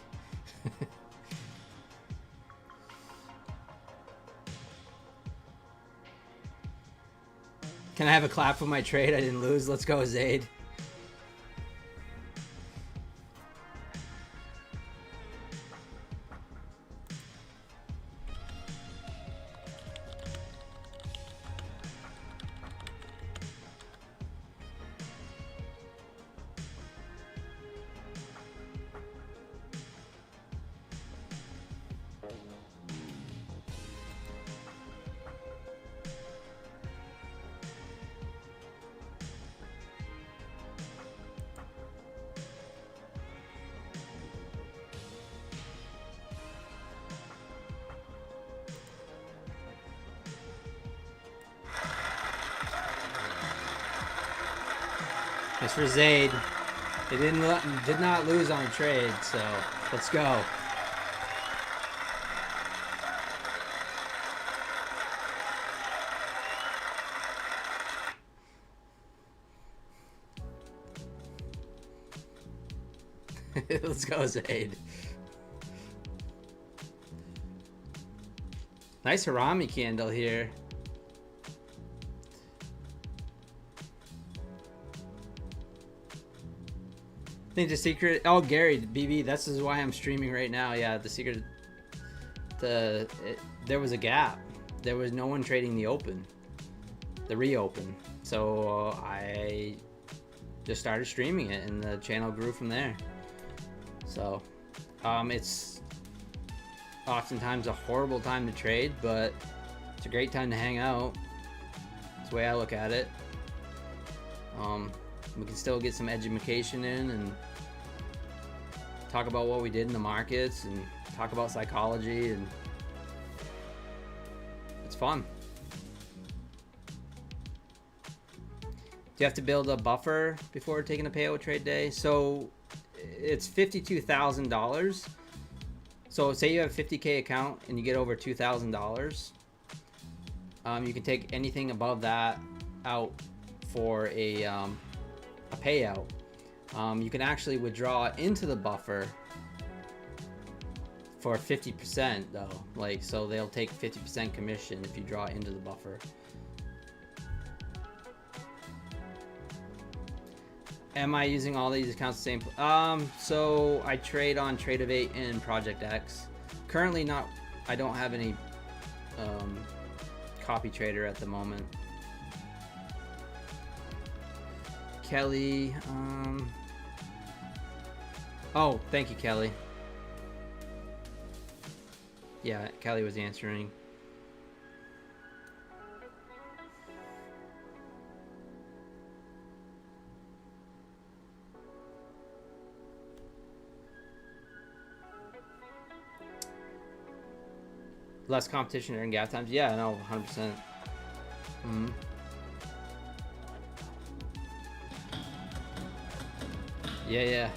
Can I have a clap for my trade? I didn't lose. Let's go, Zaid. As for Zaid, they did not lose on a trade, so let's go. Let's go, Zaid. Nice Harami candle here. I think the secret. Oh, Gary BB. This is why I'm streaming right now. Yeah, the secret. There was a gap. There was no one trading the open, the reopen. So I just started streaming it, and the channel grew from there. So it's oftentimes a horrible time to trade, but it's a great time to hang out. That's the way I look at it. We can still get some education in and talk about what we did in the markets and talk about psychology, and it's fun. Do you have to build a buffer before taking a payout trade day? So it's $52,000. So say you have a 50K account and you get over $2,000. You can take anything above that out for a payout. You can actually withdraw into the buffer for 50% though. Like, so they'll take 50% commission if you draw into the buffer. Am I using all these accounts the same? So I trade on Trade-of-8 and Project X. Currently not, I don't have any copy trader at the moment. Kelly, oh, thank you, Kelly. Yeah, Kelly was answering. Less competition during gap times? Yeah, no, 100%. Yeah.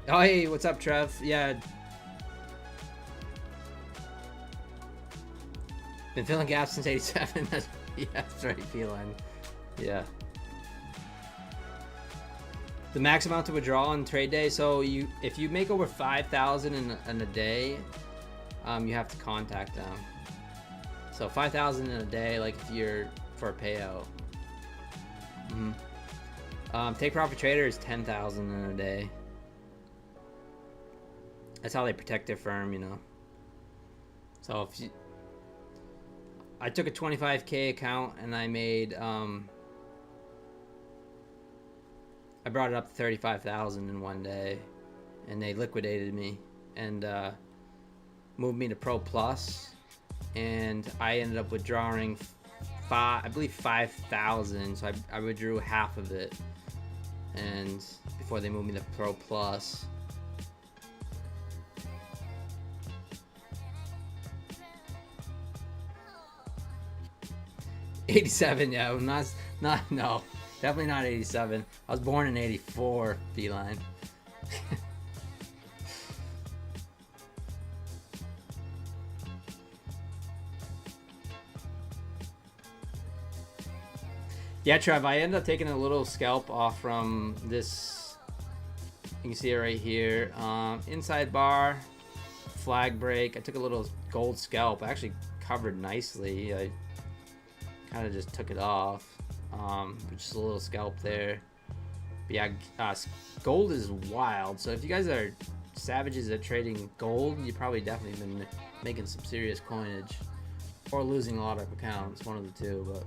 Oh, hey, what's up, Trev? Yeah. Been filling gaps since 87. Yeah, that's right, Feline. Yeah. The max amount to withdraw on trade day. So if you make over 5,000 in a day, you have to contact them. So 5,000 in a day, like if you're for a payout. Take profit trader is 10,000 in a day. That's how they protect their firm, you know. So if you, I took a 25K account and I made I brought it up to 35,000 in one day, and they liquidated me and moved me to Pro Plus, and I ended up withdrawing I believe 5,000. So I withdrew half of it, and before they moved me to Pro Plus. '87, yeah, no, definitely not '87. I was born in '84, Feline. Yeah, Trev, I ended up taking a little scalp off from this. You can see it right here. Inside bar, flag break. I took a little gold scalp. I actually covered nicely. I kind of just took it off. Just a little scalp there. But yeah, gold is wild. So if you guys are savages at trading gold, you probably definitely been making some serious coinage, or losing a lot of accounts. One of the two, but.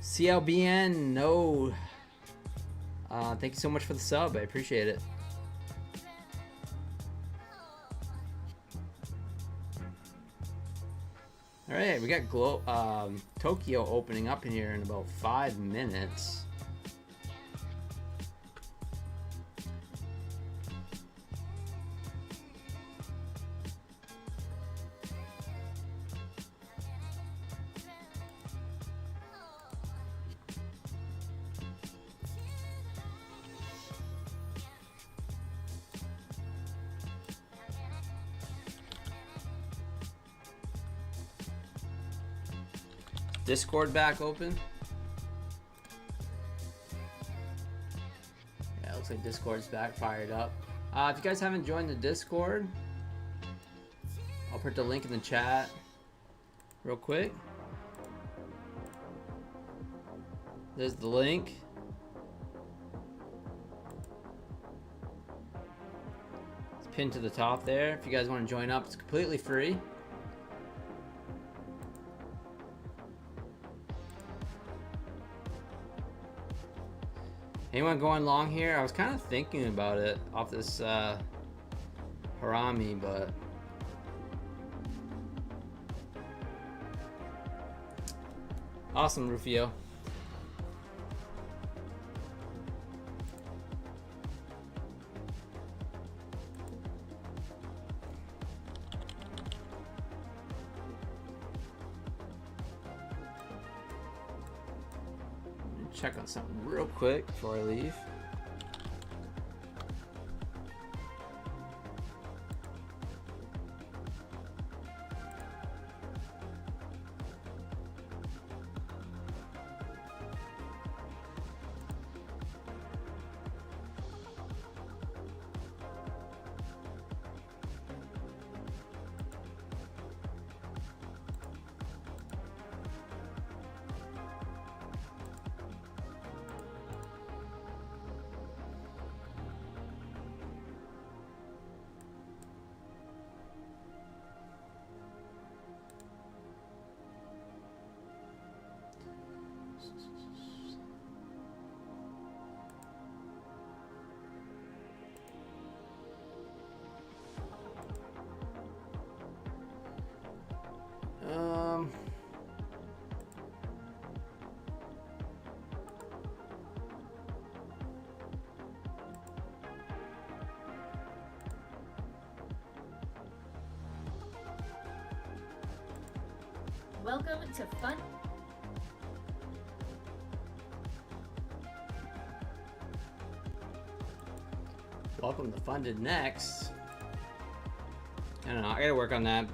CLBN, no. Thank you so much for the sub. I appreciate it. All right, we got Tokyo opening up in here in about 5 minutes. Discord back open. Yeah, looks like Discord's back fired up. If you guys haven't joined the Discord, I'll put the link in the chat real quick. There's the link. It's pinned to the top there. If you guys want to join up, it's completely free. Anyone going long here? I was kind of thinking about it off this Harami, but awesome, Rufio. check on something real quick before I leave. Welcome to Fun. Welcome to Funded Next. I don't know, I gotta work on that.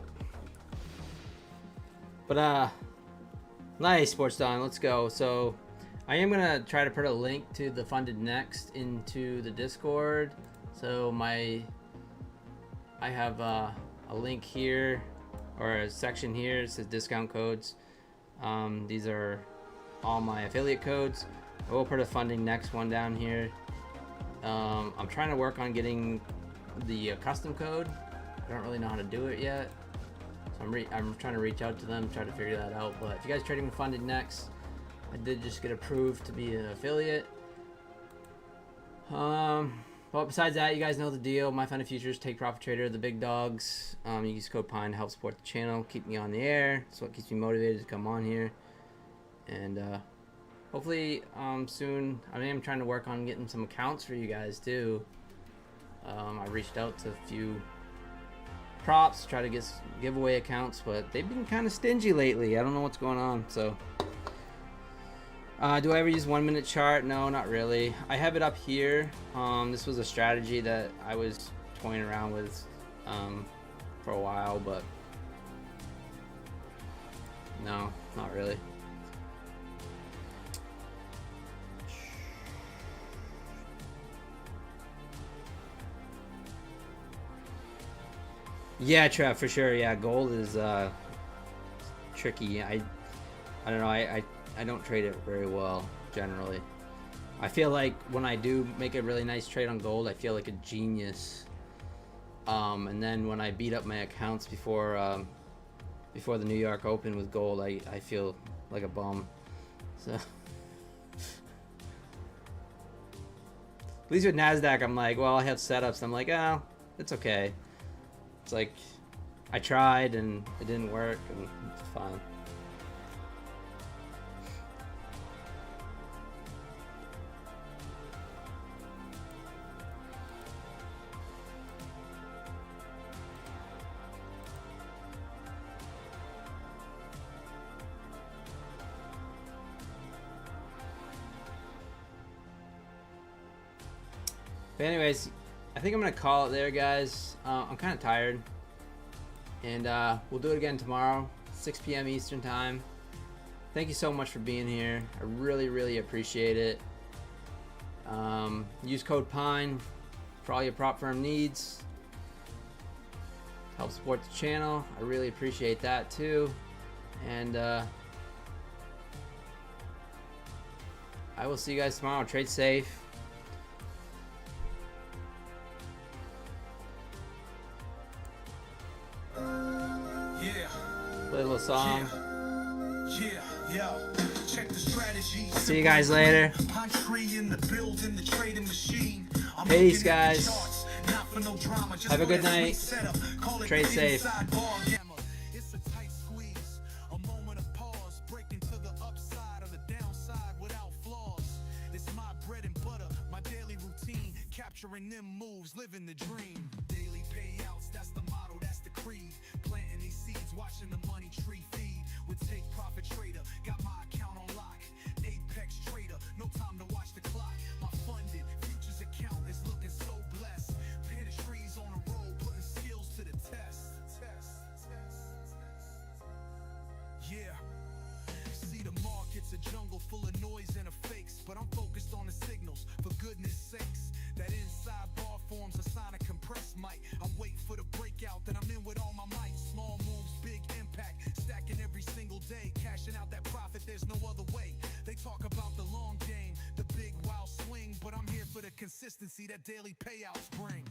But nice, Sports Don, let's go. So I am gonna try to put a link to the Funded Next into the Discord. So I have a link here, or a section here. It says discount codes. These are all my affiliate codes. I will put a Funding Next one down here. I'm trying to work on getting the custom code. I don't really know how to do it yet, so I'm trying to reach out to them, try to figure that out. But if you guys are trading with Funded Next, I did just get approved to be an affiliate. But besides that, you guys know the deal. My Funded Futures, Take Profit Trader, the big dogs. You use code PINE to help support the channel, keep me on the air. That's what keeps me motivated to come on here. And hopefully soon, I am trying to work on getting some accounts for you guys too. I reached out to a few props to try to get giveaway accounts, but they've been kind of stingy lately. I don't know what's going on. So do I ever use 1 minute chart? No, not really. I have it up here. This was a strategy that I was toying around with for a while, but no, not really. Yeah, Trev, for sure. Yeah, gold is tricky. I don't know. I don't trade it very well generally. I feel like when I do make a really nice trade on gold, I feel like a genius. And then when I beat up my accounts before the New York Open with gold, I feel like a bum. So at least with NASDAQ, I'm like, well, I have setups. I'm like, oh, it's okay. It's like I tried and it didn't work, and it's fine. But anyways, I think I'm gonna call it there, guys. I'm kind of tired, and we'll do it again tomorrow, 6 p.m. Eastern time. Thank you so much for being here. I really appreciate it. Use code PINE for all your prop firm needs. Help support the channel. I really appreciate that too. And I will see you guys tomorrow. Trade safe. Play a little song. Check the strategy. See you guys later. Peace, guys. Have a good night. Trade safe. It's a tight squeeze, a moment of pause, breaking to the upside or the downside without flaws. It's my bread and butter, my daily routine, capturing them moves, living the dream. Daily payouts, that's the motto, that's the creed. Planting these seeds, watching the money tree feed. With Take Profit Trader, got my account on lock. Apex Trader, no consistency that daily payouts bring.